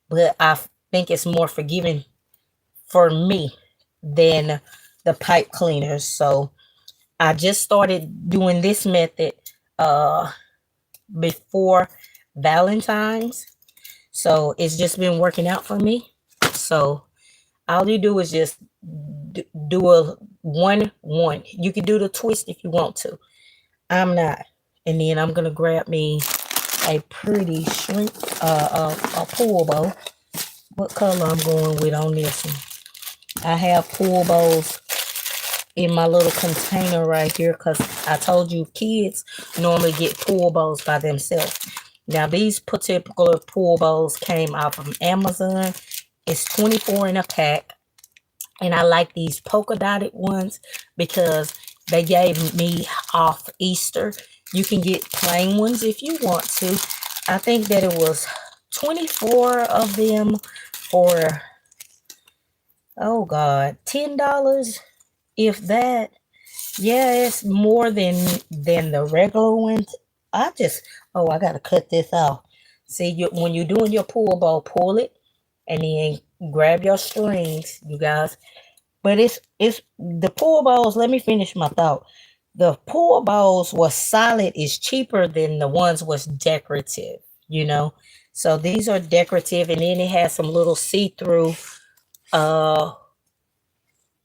Speaker 1: But I think it's more forgiving for me than the pipe cleaners. So I just started doing this method before Valentine's. So it's just been working out for me. So all you do is just do a 1-1. You can do the twist if you want to. I'm not. And then I'm going to grab me a pretty shrimp, a pool bowl. What color I'm going with on this one? I have pool bowls in my little container right here because I told you kids normally get pool bowls by themselves. Now these particular pool bowls came out from Amazon. It's 24 in a pack. And I like these polka dotted ones because they gave me off Easter. You can get plain ones if you want to. I think that it was 24 of them for, oh God, $10, if that. Yeah, it's more than the regular ones. I gotta cut this off. See, when you're doing your pool ball, pull it and then grab your strings, you guys. But it's the pool balls. Let me finish my thought. The pool balls was solid is cheaper than the ones was decorative, you know. So these are decorative, and then it has some little see-through uh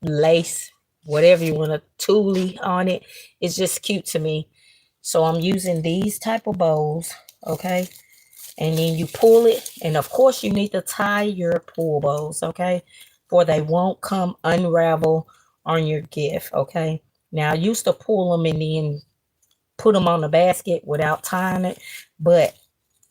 Speaker 1: lace, whatever you want to tulle on it. It's just cute to me. So I'm using these type of bowls, okay? And then you pull it, and of course you need to tie your pool bowls, okay? For they won't come unravel on your gift, okay? Now I used to pull them and then put them on the basket without tying it, but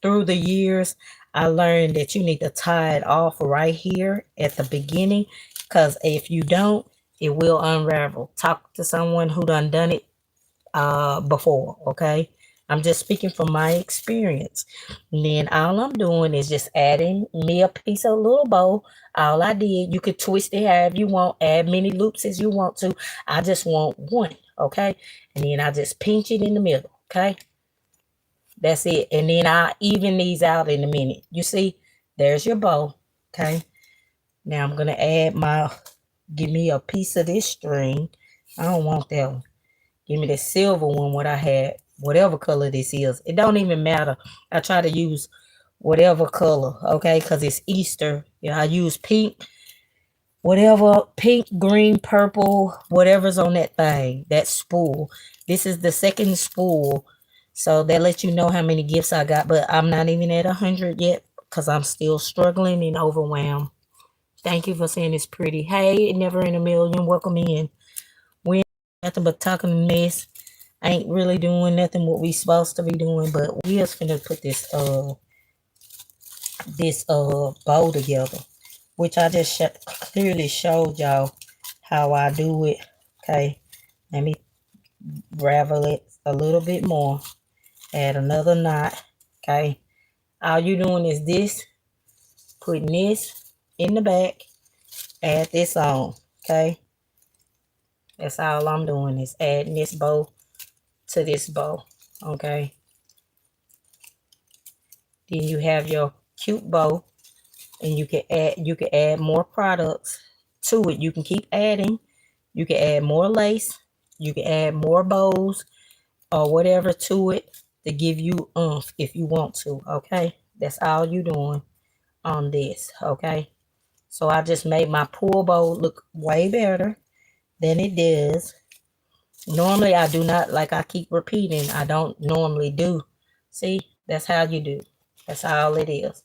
Speaker 1: through the years I learned that you need to tie it off right here at the beginning, because if you don't, it will unravel. Talk to someone who done it before, okay? I'm just speaking from my experience. And then all I'm doing is just adding me a piece of little bow. All I did, you could twist it however you want, add many loops as you want to. I just want one, okay? And then I just pinch it in the middle, okay? That's it. And then I'll even these out in a minute. You see, there's your bow, okay? Now I'm going to give me a piece of this string. I don't want that one. Give me the silver one, what I had, whatever color this is. It don't even matter. I try to use whatever color, okay? Because it's Easter. Yeah, I use pink, whatever, pink, green, purple, whatever's on that thing, that spool. This is the second spool. So that lets you know how many gifts I got. But I'm not even at 100 yet because I'm still struggling and overwhelmed. Thank you for saying it's pretty. Hey, Never in a Million, welcome in. We ain't nothing but talking mess. I ain't really doing nothing what we supposed to be doing, but we just finna put this bow together, which I just clearly showed y'all how I do it. Okay, let me ravel it a little bit more, add another knot. Okay, all you doing is this, putting this in the back, add this on. Okay, that's all I'm doing is adding this bow to this bow. Okay, then you have your cute bow, and you can add more products to it. You can keep adding. You can add more lace. You can add more bows or whatever to it to give you oomph if you want to. Okay, that's all you doing on this. Okay, so I just made my pool bow look way better than it does. Normally I do not, like I keep repeating, I don't normally do. See, that's how you do. That's all it is.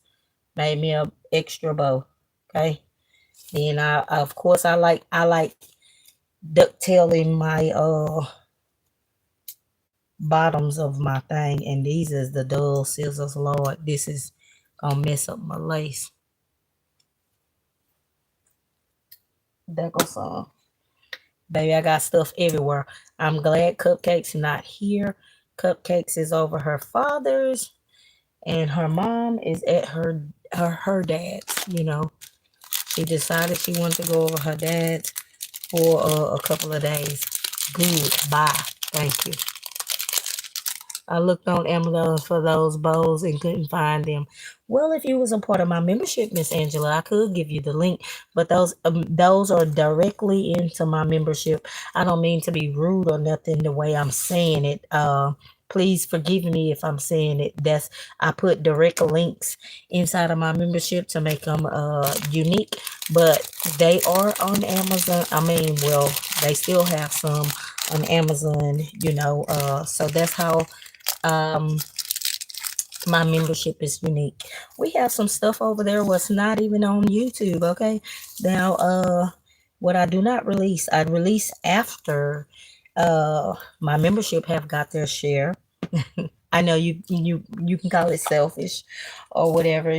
Speaker 1: Made me a extra bow. Okay, then I of course I like ducktailing my bottoms of my thing, and these is the dull scissors. Lord, this is gonna mess up my lace. There goes some. Baby, I got stuff everywhere. I'm glad Cupcake's not here. Cupcakes is over her father's, and her mom is at her dad's. You know, she decided she wanted to go over her dad's for a couple of days. Good. Bye. Thank you. I looked on Amazon for those bows and couldn't find them. Well, if you was a part of my membership, Miss Angela, I could give you the link, but those are directly into my membership. I don't mean to be rude or nothing the way I'm saying it. Please forgive me if I'm saying it. I put direct links inside of my membership to make them unique, but they are on Amazon. I mean, well, they still have some on Amazon, you know. So that's how My membership is unique. We have some stuff over there what's not even on YouTube, okay? Now, what I do not release, I release after my membership have got their share. I know you can call it selfish or whatever,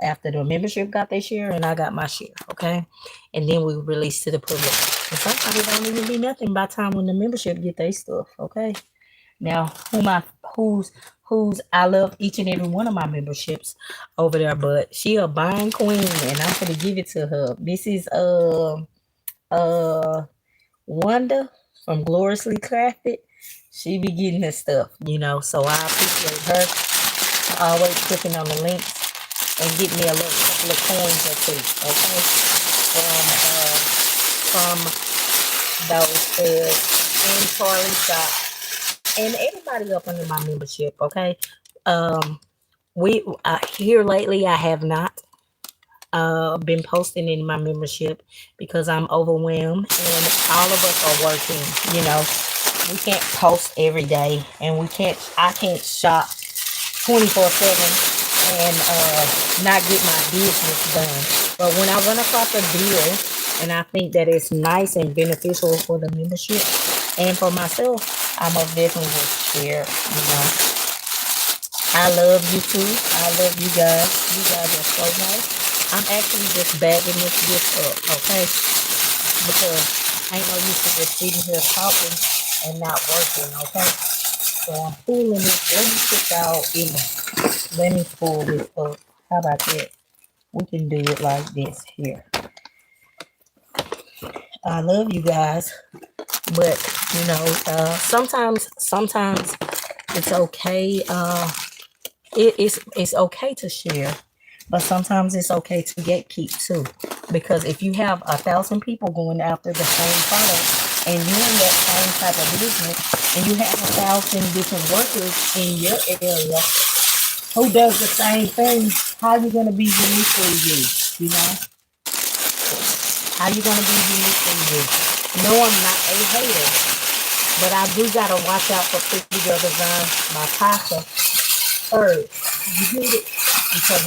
Speaker 1: after the membership got their share and I got my share, okay? And then we release to the public. And sometimes it don't even be nothing by the time when the membership get their stuff, okay? Now, who's I love each and every one of my memberships over there, but she a buying queen, and I'm gonna give it to her. This is uh Wanda from Gloriously Crafted. She be getting this stuff, so I appreciate her always clicking on the links and get me a little couple of coins or two, okay, from those in Charlie's shop and everybody up under my membership, okay. We here lately I have not been posting in my membership because I'm overwhelmed and all of us are working, we can't post every day and I can't shop 24/7 and not get my business done. But when I run across a deal and I think that it's nice and beneficial for the membership and for myself, I most definitely will share. I love you too. I love you guys. You guys are so nice. I'm actually just bagging this gift up, okay? Because ain't no use to just sitting here talking and not working, okay? So I'm pulling this. Let me put y'all in. Let me pull this up. How about that? We can do it like this here. I love you guys, but sometimes it's okay. It's okay to share, but sometimes it's okay to gatekeep too. Because if you have 1,000 people going after the same product and you're in that same type of business and you have 1,000 different workers in your area who does the same thing, how you gonna be uniquely you? You know? How you gonna be uniquely you? No, I'm not a hater, but I do gotta watch out for Purrdy Gurl Designs by Tasha. Third, you get it because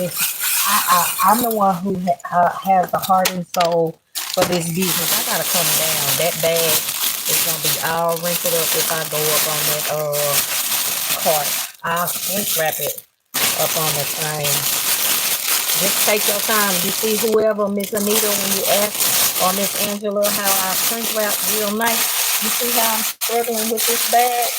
Speaker 1: I'm the one who has the heart and soul for this business. I gotta come down. That bag is gonna be all wrinkled up if I go up on that cart. I'll shrink wrap it up on the thing. Just take your time. You see whoever, Miss Anita, when you ask, or Miss Angela, how I shrink wrap real nice. You see how I'm struggling with this bag?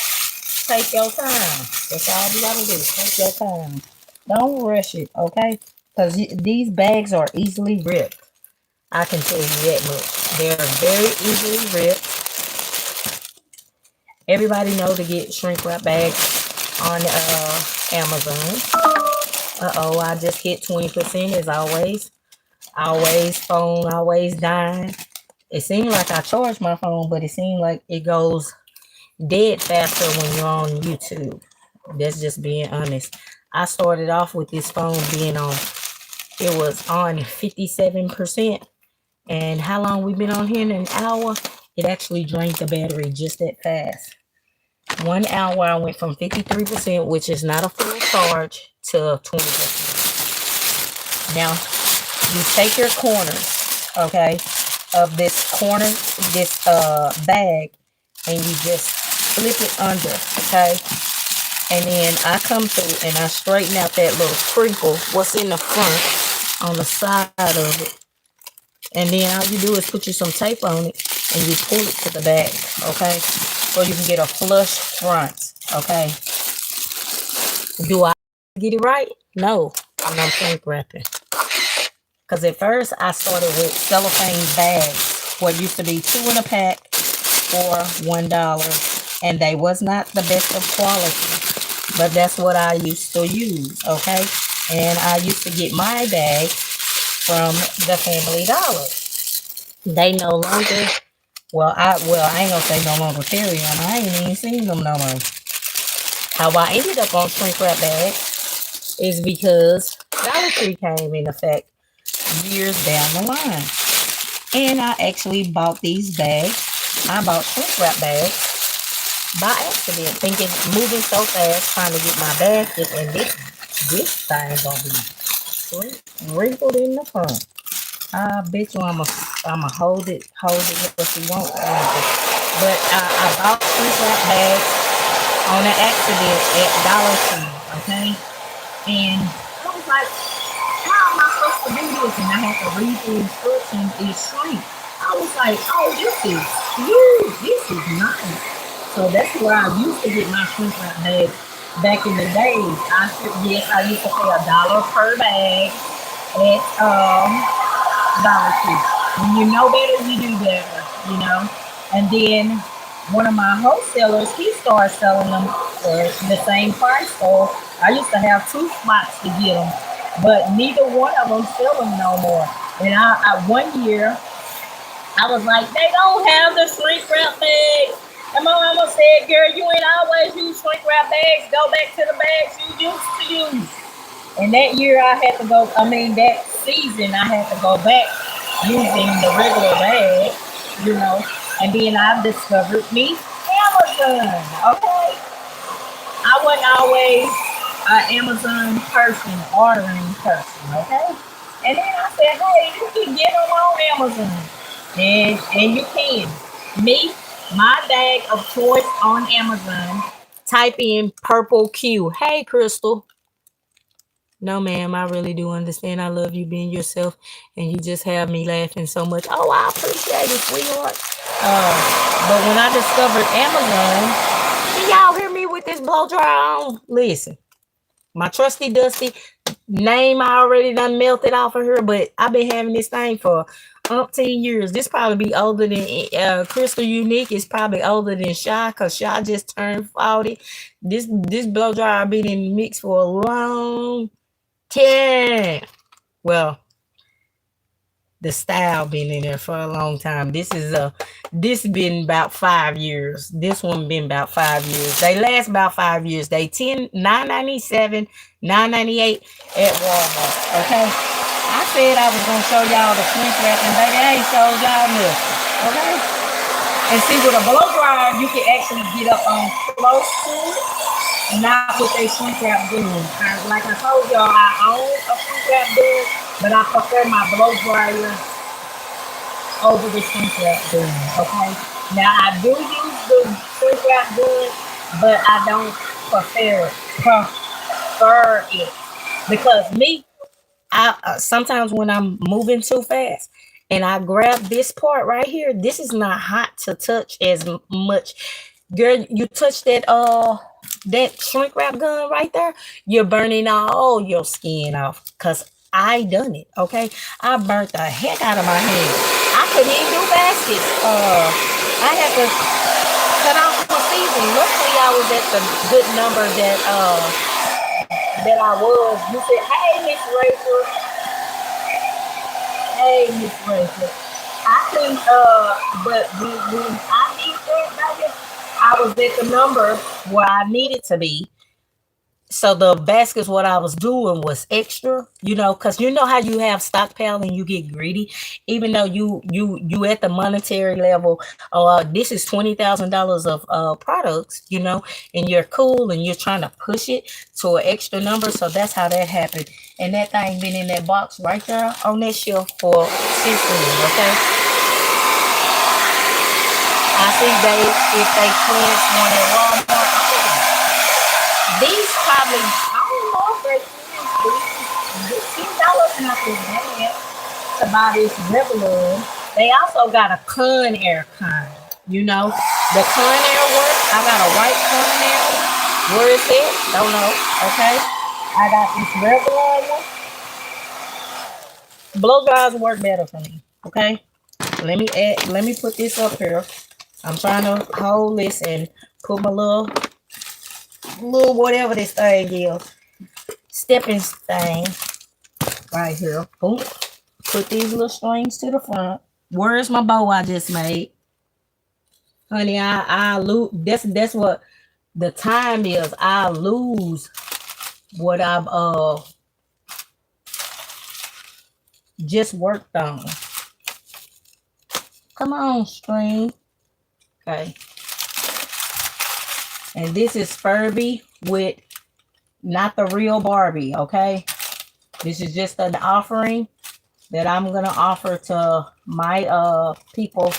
Speaker 1: Take your time. That's all you gotta do. Take your time. Don't rush it, okay? Because these bags are easily ripped. I can tell you that much. They're very easily ripped. Everybody know to get shrink wrap bags on Amazon. Uh-oh, I just hit 20% as always. Always phone, always dying. It seems like I charge my phone, but it seems like it goes dead faster when you're on YouTube. That's just being honest. I started off with this phone being on, it was on 57%. And how long we been on here? In an hour, it actually drained the battery just that fast. 1 hour, I went from 53%, which is not a full charge, to 20%. Now, you take your corners, okay, of this bag, and you just flip it under, okay? And then I come through and I straighten out that little crinkle, what's in the front, on the side of it. And then all you do is put you some tape on it and you pull it to the back, okay? So you can get a flush front, okay? Do I get it right? No, and I'm shrink wrapping. Because at first I started with cellophane bags, what used to be 2 in a pack for $1, and they was not the best of quality, but that's what I used to use, okay? And I used to get my bags from the Family Dollar. They no longer, I ain't gonna say no longer carry them. I ain't even seen them no more. How I ended up on shrink wrap bags is because Dollar Tree came in effect years down the line. And I actually bought these bags. I bought shrink wrap bags by accident, thinking, moving so fast, trying to get my basket and this. This thing gonna be wrinkled in the front. I bet you I'ma hold it what you want. But I bought 3 wrap bags on an accident at Dollar Tree, okay? And I was like, how am I supposed to do this? And I had to read the instructions. It shrink. I was like, oh, this is huge. This is nice. So that's where I used to get my shrink wrap bags back in the days. Yes, I used to pay $1 per bag at Dollar Tree. When you know better, you do better. And then one of my wholesalers, he started selling them for the same price. So I used to have 2 spots to get them, but neither one of them sell them no more. And one year, I was like, they don't have the shrink wrap bags. And my mama said, girl, you ain't always use shrink wrap bags. Go back to the bags you used to use. And that year that season I had to go back using the regular bag, you know. And then I discovered me Amazon. Okay. I wasn't always an Amazon person, ordering person, okay? And then I said, hey, you can get them on Amazon. And you can. Me, my bag of choice on Amazon, type in purple Q. Hey, Crystal. No, ma'am, I really do understand. I love you being yourself, and you just have me laughing so much. Oh, I appreciate it, sweetheart. But when I discovered Amazon, can y'all hear me with this blow dryer on? Listen, my trusty dusty name I already done melted off of here, but I've been having this thing for umpteen years. This probably be older than Crystal Unique is probably older than Shy, because Shy just turned 40. This blow dryer been in the mix for a long 10. Well, the style been in there for a long time. This been about 5 years. This one been about 5 years. They last about 5 years. They $9.97, $9.98 at Walmart. Okay. I said I was gonna show y'all the shrink wrap, and baby, I ain't showed y'all nothing. Okay. And see, with a blow dryer, you can actually get up on close to it, not with a shrink wrap gun. Like I told y'all, I own a shrink wrap gun, but I prefer my blow dryer over the shrink wrap gun. Okay. Now I do use the shrink wrap gun, but I don't prefer it because me, I sometimes when I'm moving too fast and I grab this part right here, this is not hot to touch as much. Girl, you touch that shrink wrap gun right there, you're burning all your skin off. Cause I done it, okay? I burnt the heck out of my hand. I couldn't even do baskets. I had to cut off my season. Luckily, I was at the good number that I was. You said, hey, Miss Rachel. Hey, Miss Rachel. I think, but when I did that, baby, I was at the number where I needed to be. So the baskets, what I was doing was extra, because you know how you have stockpile and you get greedy, even though you at the monetary level. This is $20,000 of products, and you're cool and you're trying to push it to an extra number. So that's how that happened. And that thing been in that box right there on that shelf since then. Okay. I see if they cleanse one at Walmart. These probably, I don't know if they use $10 not this bad to buy this regular. They also got a Con Air kind. The Con Air works. I got a white Con Air. Where is it? Don't know. Okay. I got this regular one. Blow dryers work better for me. Okay. Let me put this up here. I'm trying to hold this and put my little whatever this thing is, stepping thing right here. Boom. Put these little strings to the front. Where's my bow I just made? Honey, I lose. That's what the time is. I lose what I've just worked on. Come on, string. Okay. And this is Furby with not the real Barbie, okay? This is just an offering that I'm gonna offer to my people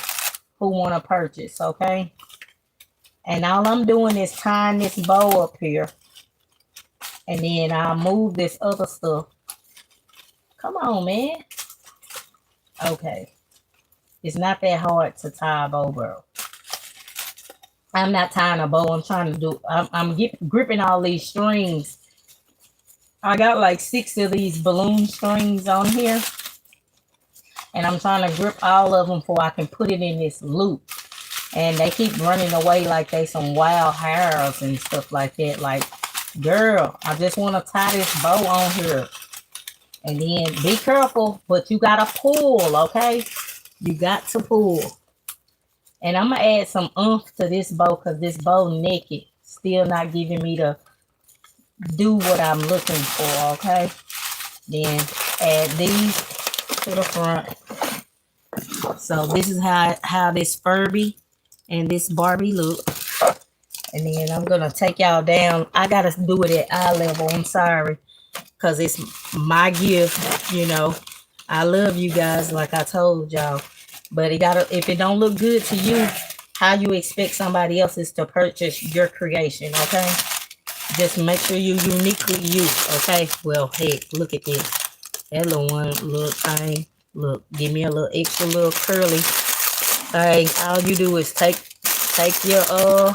Speaker 1: who want to purchase, okay? And all I'm doing is tying this bow up here, and then I'll move this other stuff. Come on, man. Okay. It's not that hard to tie a bow, bro. I'm not tying a bow. I'm trying to do. I'm gripping all these strings. I got like 6 of these balloon strings on here, and I'm trying to grip all of them before I can put it in this loop. And they keep running away like they some wild hares and stuff like that. Like, girl, I just want to tie this bow on here. And then be careful, but you gotta pull, okay? You got to pull. And I'm gonna add some oomph to this bow because this bow naked still not giving me the do what I'm looking for, okay? Then add these to the front. So this is how this Furby and this Barbie look. And then I'm gonna take y'all down. I gotta do it at eye level. I'm sorry, because it's my gift, you know. I love you guys, like I told y'all. But it gotta, if it don't look good to you, how you expect somebody else's to purchase your creation, okay? Just make sure you uniquely you, okay? Well, hey, look at this. That little one, little thing. Look, give me a little extra little curly thing. All you do is take your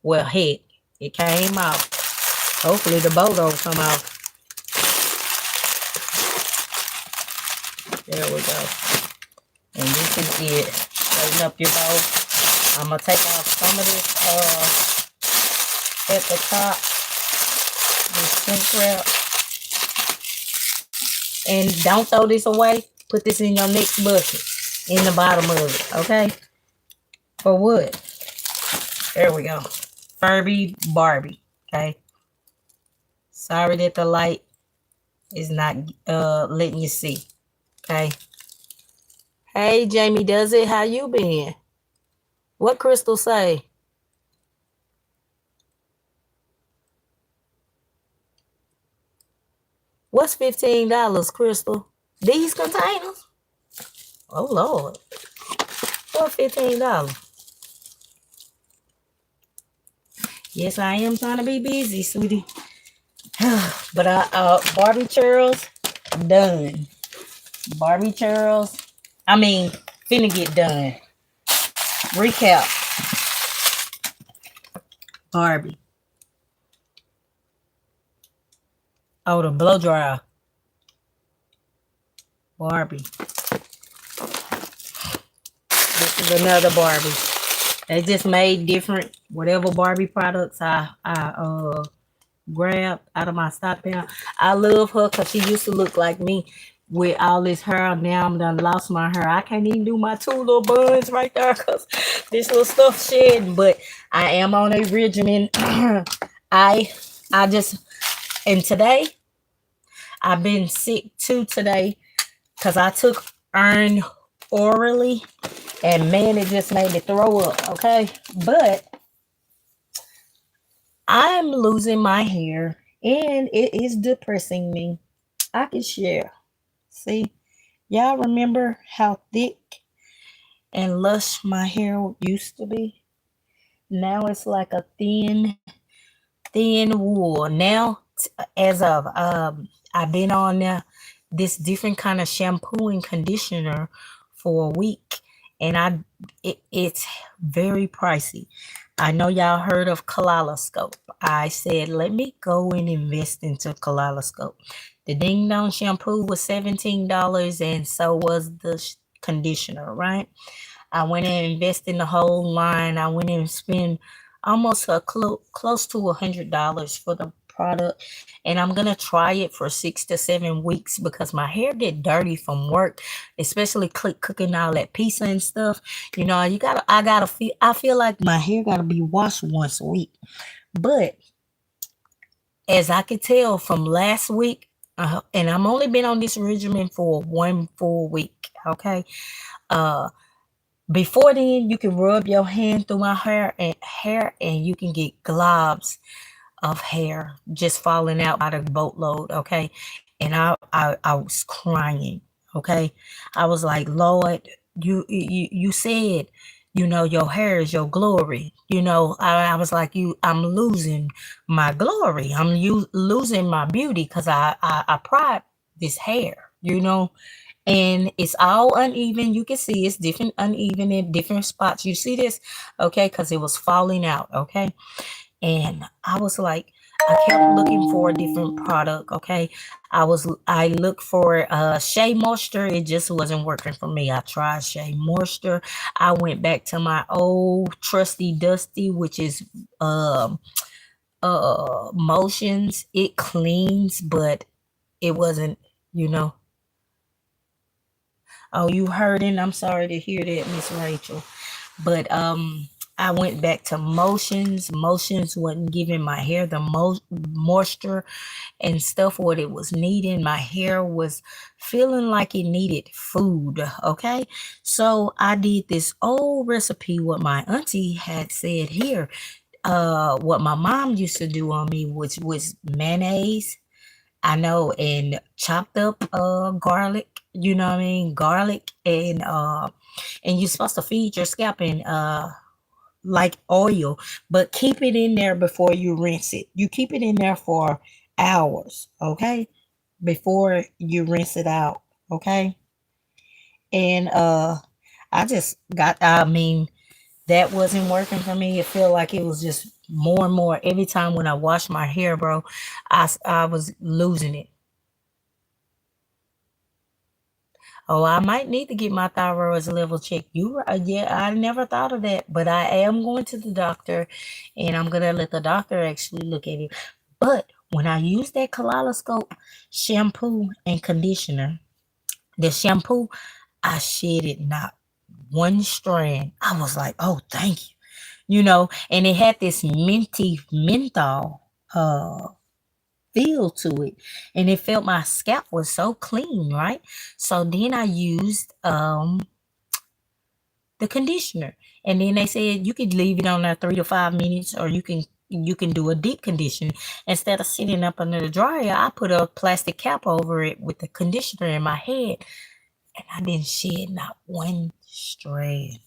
Speaker 1: well, heck, it came out. Hopefully the bow don't come out. There we go. And this is it. Straighten up your bow. I'm gonna take off some of this at the top. This shrink wrap. And don't throw this away. Put this in your next bucket. In the bottom of it. Okay? For what? There we go. Furby Barbie. Okay? Sorry that the light is not letting you see. Okay? Hey, Jamie does it. How you been? What Crystal say? What's $15, Crystal? These containers? Oh, Lord. What $15? Yes, I am trying to be busy, sweetie. But Barbie churls, done. Barbie churls, finna get done. Recap. Barbie. Oh, the blow dryer. Barbie. This is another Barbie. They just made different whatever Barbie products I grabbed out of my stock down. I love her because she used to look like me with all this hair. Now I'm done lost my hair. I can't even do my 2 little buns right there because this little stuff shedding. But I am on a regimen. I just, and today I've been sick too today because I took iron orally, and man, it just made me throw up. Okay, but I'm losing my hair and it is depressing me. I can share. See, y'all remember how thick and lush my hair used to be? Now it's like a thin wool. Now, as of I've been on this different kind of shampoo and conditioner for a week, and it's very pricey. I know y'all heard of Kaleidoscope. I said, let me go and invest into Kaleidoscope. The Ding Dong shampoo was $17, and so was the conditioner, right? I went and invested in the whole line. I went and spent almost close to $100 for the product, and I'm gonna try it for 6 to 7 weeks because my hair get dirty from work, especially cooking all that pizza and stuff. You know, I feel like my hair gotta be washed once a week. But as I could tell from last week, and I'm only been on this regimen for 1 full week, okay? Before then, you can rub your hand through my hair and you can get globs of hair just falling out by the boatload, okay? And I was crying, okay? I was like, Lord, you said, your hair is your glory. I was like, I'm losing my glory. Losing my beauty because I pride this hair, and it's all uneven. You can see it's different, uneven in different spots. You see this, okay? Because it was falling out, okay? And I was like, I kept looking for a different product, okay? I looked for Shea Moisture. It just wasn't working for me. I tried Shea Moisture. I went back to my old trusty dusty, which is Motions. It cleans, but it wasn't, you know. Oh, you hurting? I'm sorry to hear that, Miss Rachel. But I went back to Motions. Motions wasn't giving my hair the moisture and stuff what it was needing. My hair was feeling like it needed food. Okay. So I did this old recipe what my auntie had said here. What my mom used to do on me, which was mayonnaise, I know, and chopped up garlic, you know what I mean? Garlic and you're supposed to feed your scalp in like oil, but keep it in there before you rinse it. You keep it in there for hours, okay? Before you rinse it out, okay? And I mean, that wasn't working for me. It felt like it was just more and more every time when I washed my hair, bro. I was losing it. Oh, I might need to get my thyroid level checked. Yeah, I never thought of that, but I am going to the doctor, and I'm gonna let the doctor actually look at it. But when I use that kaleidoscope shampoo and conditioner, the shampoo, I shedded not one strand. I was like, oh, thank you. And it had this minty menthol feel to it, and it felt my scalp was so clean, right? So then I used the conditioner, and then they said you could leave it on there 3 to 5 minutes, or you can do a deep condition. Instead of sitting up under the dryer, I put a plastic cap over it with the conditioner in my head, and I didn't shed not one strand.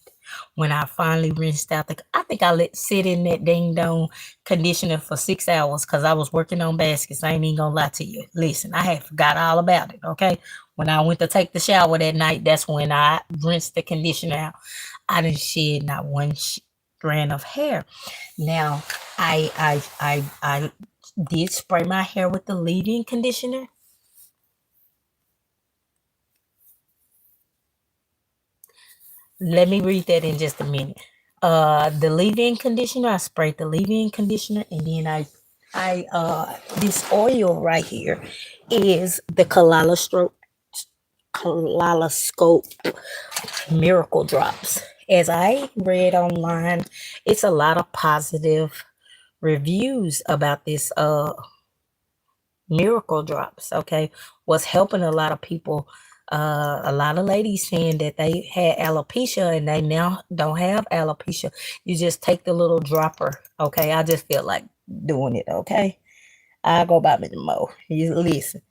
Speaker 1: When I finally rinsed out I think I let sit in that ding dong conditioner for 6 hours because I was working on baskets. I ain't even gonna lie to you. Listen, I had forgot all about it. Okay, when I went to take the shower that night, that's when I rinsed the conditioner out. I didn't shed not one strand of hair. Now, I did spray my hair with the leave-in conditioner. Let me read that in just a minute. The leave-in conditioner, I sprayed the leave-in conditioner, and then this oil right here is the kaleidoscope miracle drops. As I read online, it's a lot of positive reviews about this miracle drops. Okay, what's helping a lot of people, a lot of ladies saying that they had alopecia and they now don't have alopecia. You just take the little dropper. Okay, I just feel like doing it. Okay, I go buy me the mo. You listen,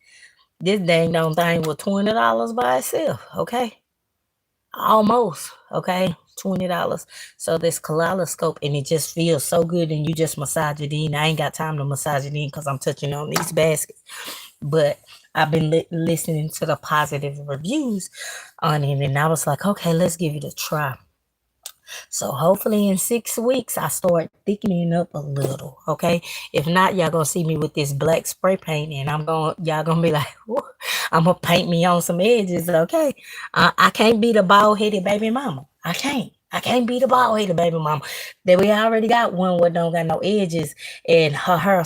Speaker 1: this dang don't thing was $20 by itself. Okay, almost. Okay, $20. So this kaleidoscope, and it just feels so good, and you just massage it in. I ain't got time to massage it in because I'm touching on these baskets, but I've been listening to the positive reviews on it, and I was like, okay, let's give it a try. So hopefully in 6 weeks I start thickening up a little. Okay. If not, y'all gonna see me with this black spray paint, and y'all gonna be like, "Ooh, I'm gonna paint me on some edges." Okay. I can't be the bald headed baby mama. I can't. I can't be the bald headed baby mama. That we already got one what don't got no edges, and her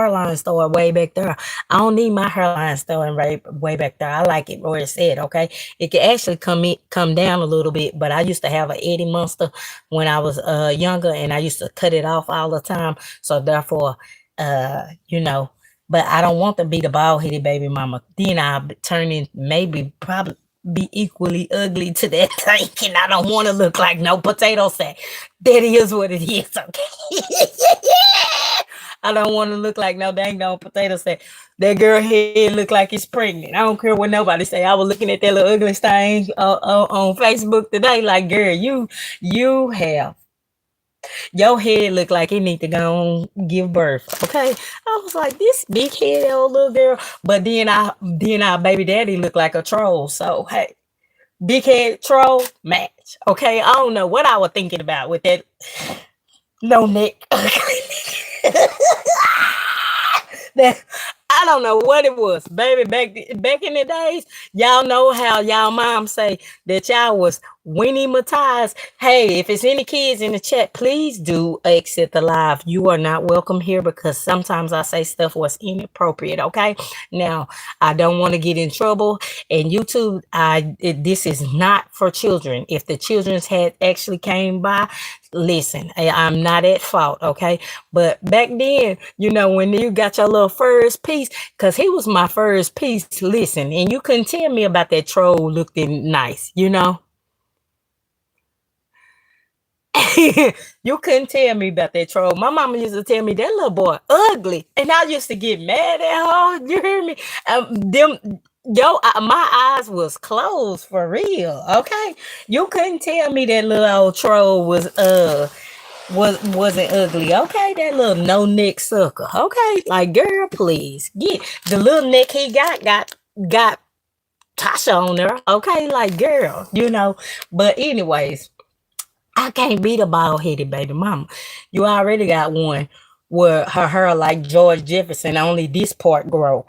Speaker 1: line store way back there. I don't need my hairline starting way back there. I like it where it's at. Okay, it can actually come down a little bit, but I used to have an Eddie Monster when I was younger, and I used to cut it off all the time. So therefore, you know, but I don't want to be the bald headed baby mama. Then I'll be turning maybe probably be equally ugly to that tank, and I don't want to look like no potato sack. That is what it is. Okay. I don't want to look like no dang on potato sack. That girl head look like it's pregnant. I don't care what nobody say. I was looking at that little ugly stain on Facebook today. Like, girl, you have your head look like it need to go on give birth. Okay. I was like, this big head old little girl. But then our baby daddy looked like a troll. So hey, big head troll match. Okay. I don't know what I was thinking about with that no neck. That I don't know what it was, baby. Back in the days, y'all know how y'all mom say that y'all was Winnie Matias. Hey, if it's any kids in the chat, please do exit the live. You are not welcome here because sometimes I say stuff was inappropriate. Okay, now I don't want to get in trouble. And YouTube, this is not for children. If the children's had actually came by, listen, I'm not at fault. Okay, but back then, when you got your little first piece, because he was my first piece, listen, and you couldn't tell me about that troll looking nice. You couldn't tell me about that troll. My mama used to tell me that little boy ugly, and I used to get mad at her. You hear me? My eyes was closed for real. Okay, you couldn't tell me that little old troll wasn't ugly. Okay, that little no neck sucker. Okay, like girl, please get the little neck he got Tasha on there. Okay, like girl. But anyways, I can't beat a bald headed baby mama. You already got one where her hair like George Jefferson, only this part grow.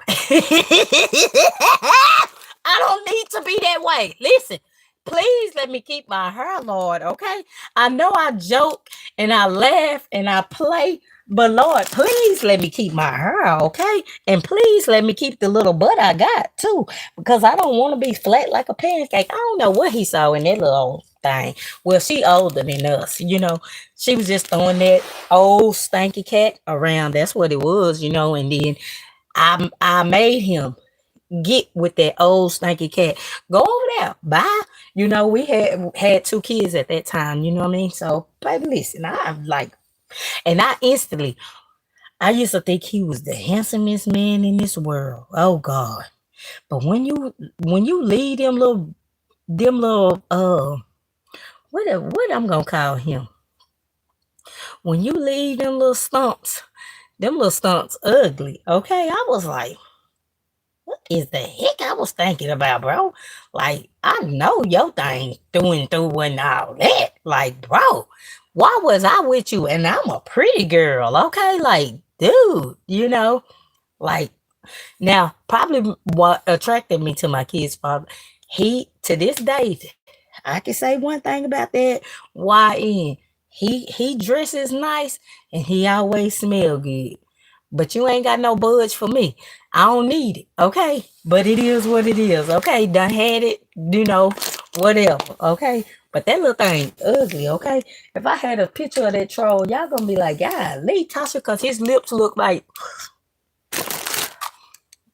Speaker 1: I don't need to be that way. Listen, please let me keep my hair, Lord, okay? I know I joke and I laugh and I play, but Lord, please let me keep my hair, okay? And please let me keep the little butt I got too, because I don't want to be flat like a pancake. I don't know what he saw in that little old thing. Well, she older than us. She was just throwing that old stanky cat around. That's what it was. And then I made him get with that old stanky cat. Go over there. Bye. We had two kids at that time. You know what I mean? So, baby, listen, and I used to think he was the handsomest man in this world. Oh God. But when you leave them little what I'm gonna call him? When you leave them little stumps ugly. Okay. I was like, what is the heck I was thinking about, bro? Like, I know your thing through and through and all that. Like, bro, why was I with you? And I'm a pretty girl, okay? Like, dude, like, now, probably what attracted me to my kid's father, to this day, I can say one thing about that YN. He dresses nice and he always smell good. But you ain't got no budge for me. I don't need it, okay? But it is what it is, okay? Done had it, whatever, okay? But that little thing ugly, okay? If I had a picture of that troll, y'all gonna be like, God, leave Tasha, because his lips look like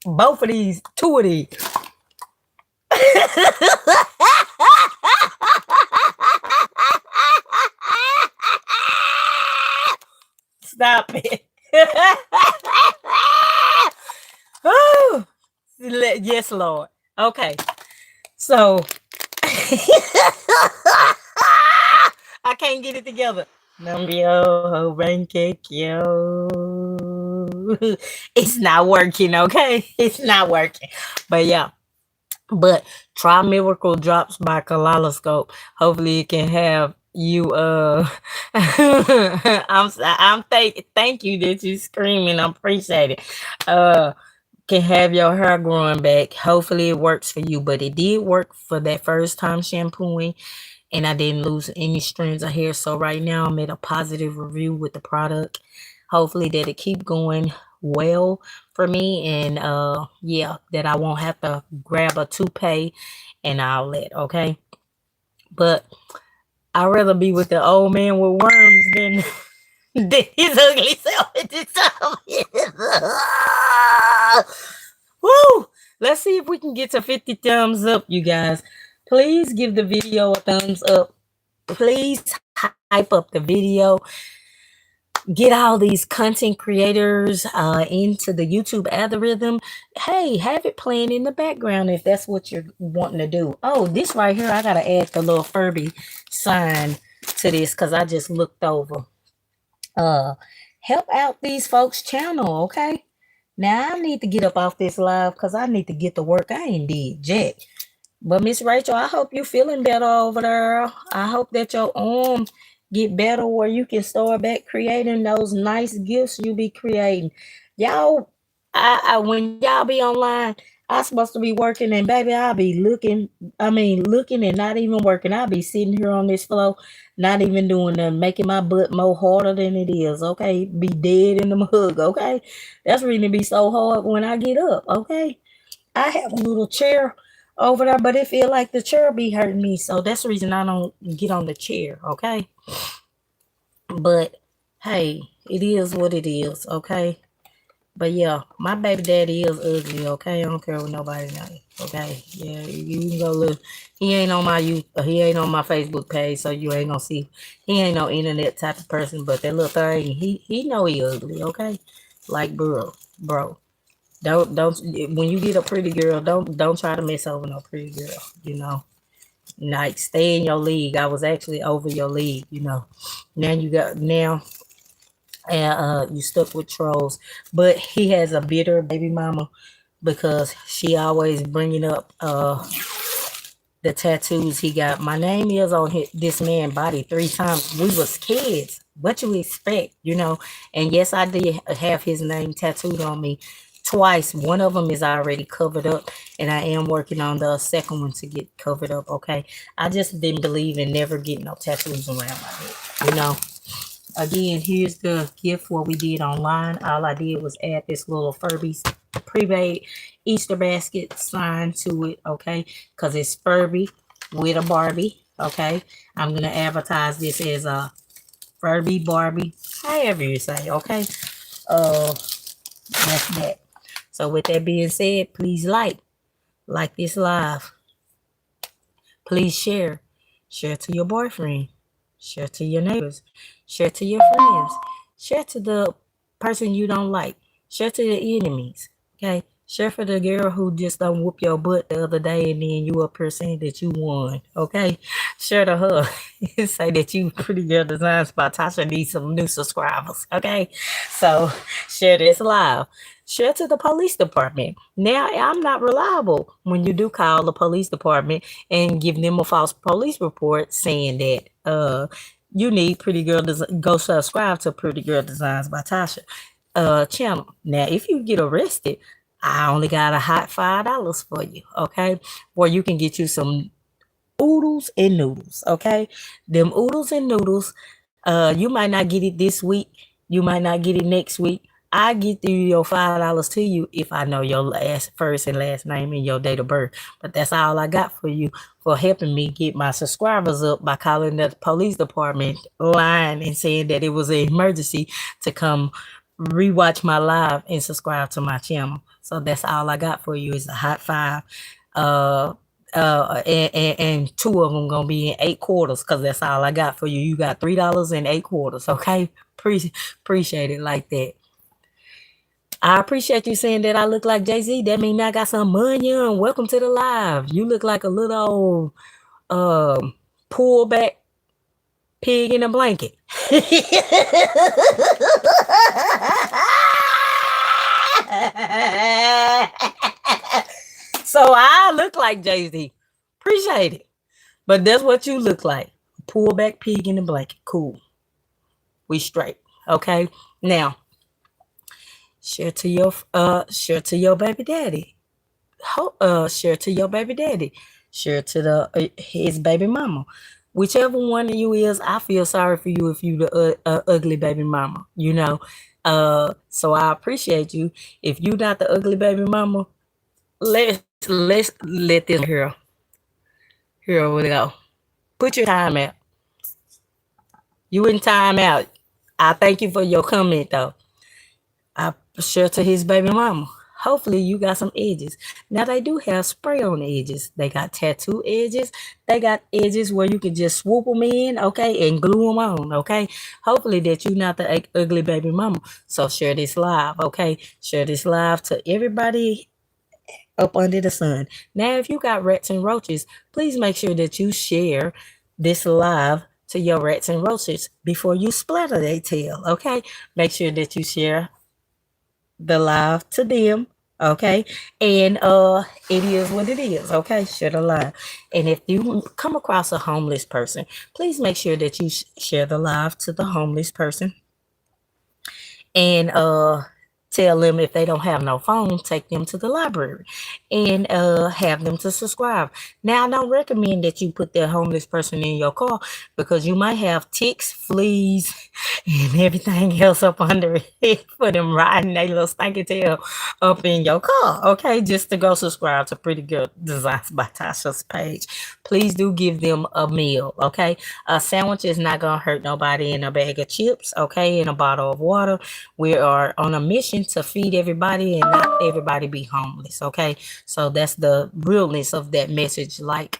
Speaker 1: both of these, two of these. Stop it. Oh, yes, Lord. Okay. So I can't get it together. Yo, pancake, yo. It's not working, okay? It's not working. But yeah. But try Miracle Drops by Kaleidoscope. Hopefully it can have you thank you that you screaming. I appreciate it. Can have your hair growing back. Hopefully it works for you. But it did work for that first time shampooing, and I didn't lose any strands of hair. So right now I'm at a positive review with the product. Hopefully that it keep going well for me, and yeah, that I won't have to grab a toupee and all that, okay? But I'd rather be with the old man with worms than his ugly self at this time. Woo! Let's see if we can get to 50 thumbs up, you guys. Please give the video a thumbs up. Please hype up the video. get all these content creators into the YouTube algorithm. Hey, have it playing in the background if that's what you're wanting to do. Oh, this right here, I gotta add the little Furby sign to this because I just looked over. Uh, help out these folks' channel, okay? Now I need to get up off this live because I need to get to work. I ain't did jack. But Miss Rachel, I hope you feeling better over there. I hope that your arm get better where you can start back creating those nice gifts you be creating. Y'all, I when y'all be online, I supposed to be working and baby, I'll be looking and not even working. I'll be sitting here on this floor, not even doing nothing, making my butt more harder than it is. Okay, be dead in the mug. Okay, that's really be so hard when I get up. Okay. I have a little chair over there, but it feel like the chair be hurting me. So that's the reason I don't get on the chair, okay? But hey, it is what it is, okay? But yeah, my baby daddy is ugly, okay? I don't care what nobody know, okay? Yeah, you can go look. He ain't on my Facebook page, so you ain't gonna see. He ain't no internet type of person, but that little thing, he know he ugly, okay? Like bro. Don't when you get a pretty girl, don't try to mess over no pretty girl, you know. Like stay in your league. I was actually over your league, you know. Now and you stuck with trolls. But he has a bitter baby mama because she always bringing up the tattoos he got. My name is on this man body 3 times. We was kids. What you expect, you know? And yes, I did have his name tattooed on me twice. One of them is already covered up, and I am working on the second one to get covered up. Okay, I just didn't believe in never getting no tattoos around my head, you know. Again, here's the gift what we did online. All I did was add this little Furby pre-made Easter basket sign to it, okay? Because it's Furby with a Barbie, okay? I'm going to advertise this as a Furby Barbie, however you say, okay? That's that. So with that being said, please like this live. Please share. Share to your boyfriend. Share to your neighbors. Share to your friends. Share to the person you don't like. Share to your enemies. Okay? Share for the girl who just done whoop your butt the other day and then you up here saying that you won. Okay? Share to her and say that you Pretty Girl Designs by Tasha needs some new subscribers. Okay? So share this live. Share to the police department. Now I'm not reliable when you do call the police department and give them a false police report saying that you need Pretty Girl go subscribe to Pretty Girl Designs by Tasha channel. Now if you get arrested, I only got a hot $5 for you, okay? Or you can get you some oodles and noodles, okay? Them oodles and noodles, you might not get it this week, you might not get it next week. I get you your $5 to you if I know your first and last name and your date of birth. But that's all I got for you for helping me get my subscribers up by calling the police department line and saying that it was an emergency to come rewatch my live and subscribe to my channel. So that's all I got for you is a hot five. And 2 of them gonna be in 8 quarters because that's all I got for you. You got $3 in 8 quarters, okay? Appreciate it like that. I appreciate you saying that I look like Jay-Z. That means I got some money on. Welcome to the live. You look like a little pullback pig in a blanket. So I look like Jay-Z. Appreciate it. But that's what you look like. Pullback pig in a blanket. Cool. We straight. Okay. Now, share to your baby daddy. Share to your baby daddy. Share to his baby mama. Whichever one of you is, I feel sorry for you if you the ugly baby mama. You know. So I appreciate you. If you not the ugly baby mama, let's let this here. Here we go. Put your time out. You in time out. I thank you for your comment though. I share to his baby mama. hopefully you got some edges. Now they do have spray on edges. They got tattoo edges. They got edges where you can just swoop them in, okay, and glue them on, okay. Hopefully that you're not the ugly baby mama. So share this live, okay. Share this live to everybody up under the sun. Now, if you got rats and roaches, please make sure that you share this live to your rats and roaches before you splatter their tail, okay? Make sure that you share the live to them, okay? And it is what it is, okay? Share the live. And if you come across a homeless person, please make sure that you share the live to the homeless person. And tell them if they don't have no phone, take them to the library and have them to subscribe. Now, I don't recommend that you put that homeless person in your car because you might have ticks, fleas, and everything else up under it for them riding their little stinky tail up in your car. Okay, just to go subscribe to Purrdy Gurl Designs by Tasha's page. Please do give them a meal. Okay, a sandwich is not gonna hurt nobody, in a bag of chips. Okay, in a bottle of water. We are on a mission to feed everybody and not everybody be homeless. Okay, so that's the realness of that message. Like,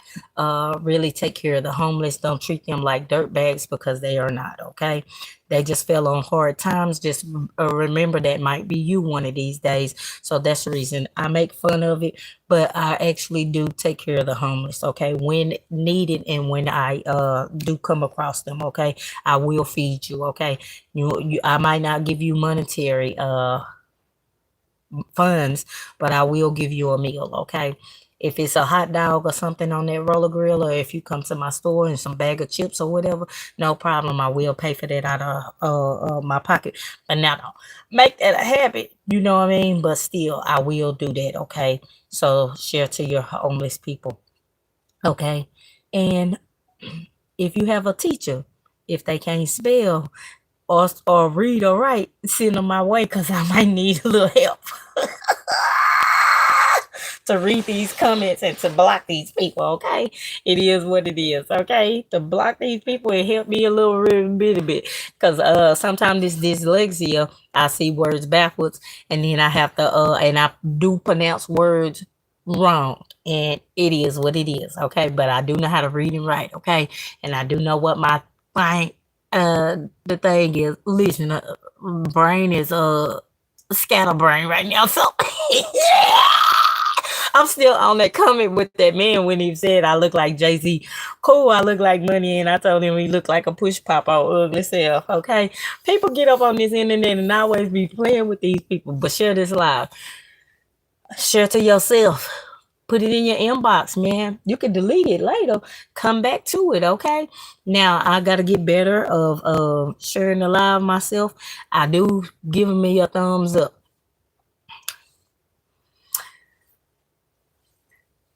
Speaker 1: really take care of the homeless. Don't treat them like dirt bags because they are not. Okay, they just fell on hard times. Just remember that might be you one of these days. So that's the reason I make fun of it, but I actually do take care of the homeless. Okay, when needed and when I do come across them. Okay, I will feed you. Okay, I might not give you monetary funds, but I will give you a meal. Okay, if it's a hot dog or something on that roller grill, or if you come to my store and some bag of chips or whatever, no problem. I will pay for that out of my pocket. But now, don't make that a habit. You know what I mean? But still, I will do that. Okay, so share to your homeless people. Okay, and if you have a teacher, if they can't spell or read or write, send them my way because I might need a little help to read these comments and to block these people, okay? It is what it is, okay? To block these people and help me a little bitty bit. Because sometimes this dyslexia, I see words backwards and then I have to and I do pronounce words wrong. And it is what it is, okay? But I do know how to read and write, okay? And I do know what my thing the thing is, listen, brain is scatterbrain right now. So I'm still on that comment with that man when he said I look like Jay-Z. Cool, I look like money, and I told him he looked like a push pop or ugly self. Okay, people get up on this internet and always be playing with these people, but share this live. Share to yourself. Put it in your inbox, man. You can delete it later. Come back to it, okay? Now, I got to get better of sharing the live myself. I do give me a thumbs up.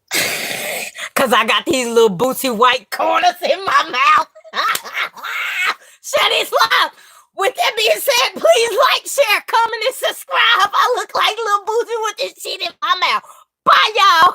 Speaker 1: Because I got these little bootsy white corners in my mouth. Share this live. With that being said, please like, share, comment, and subscribe. I look like little bootsy with this shit in my mouth. Bye, y'all.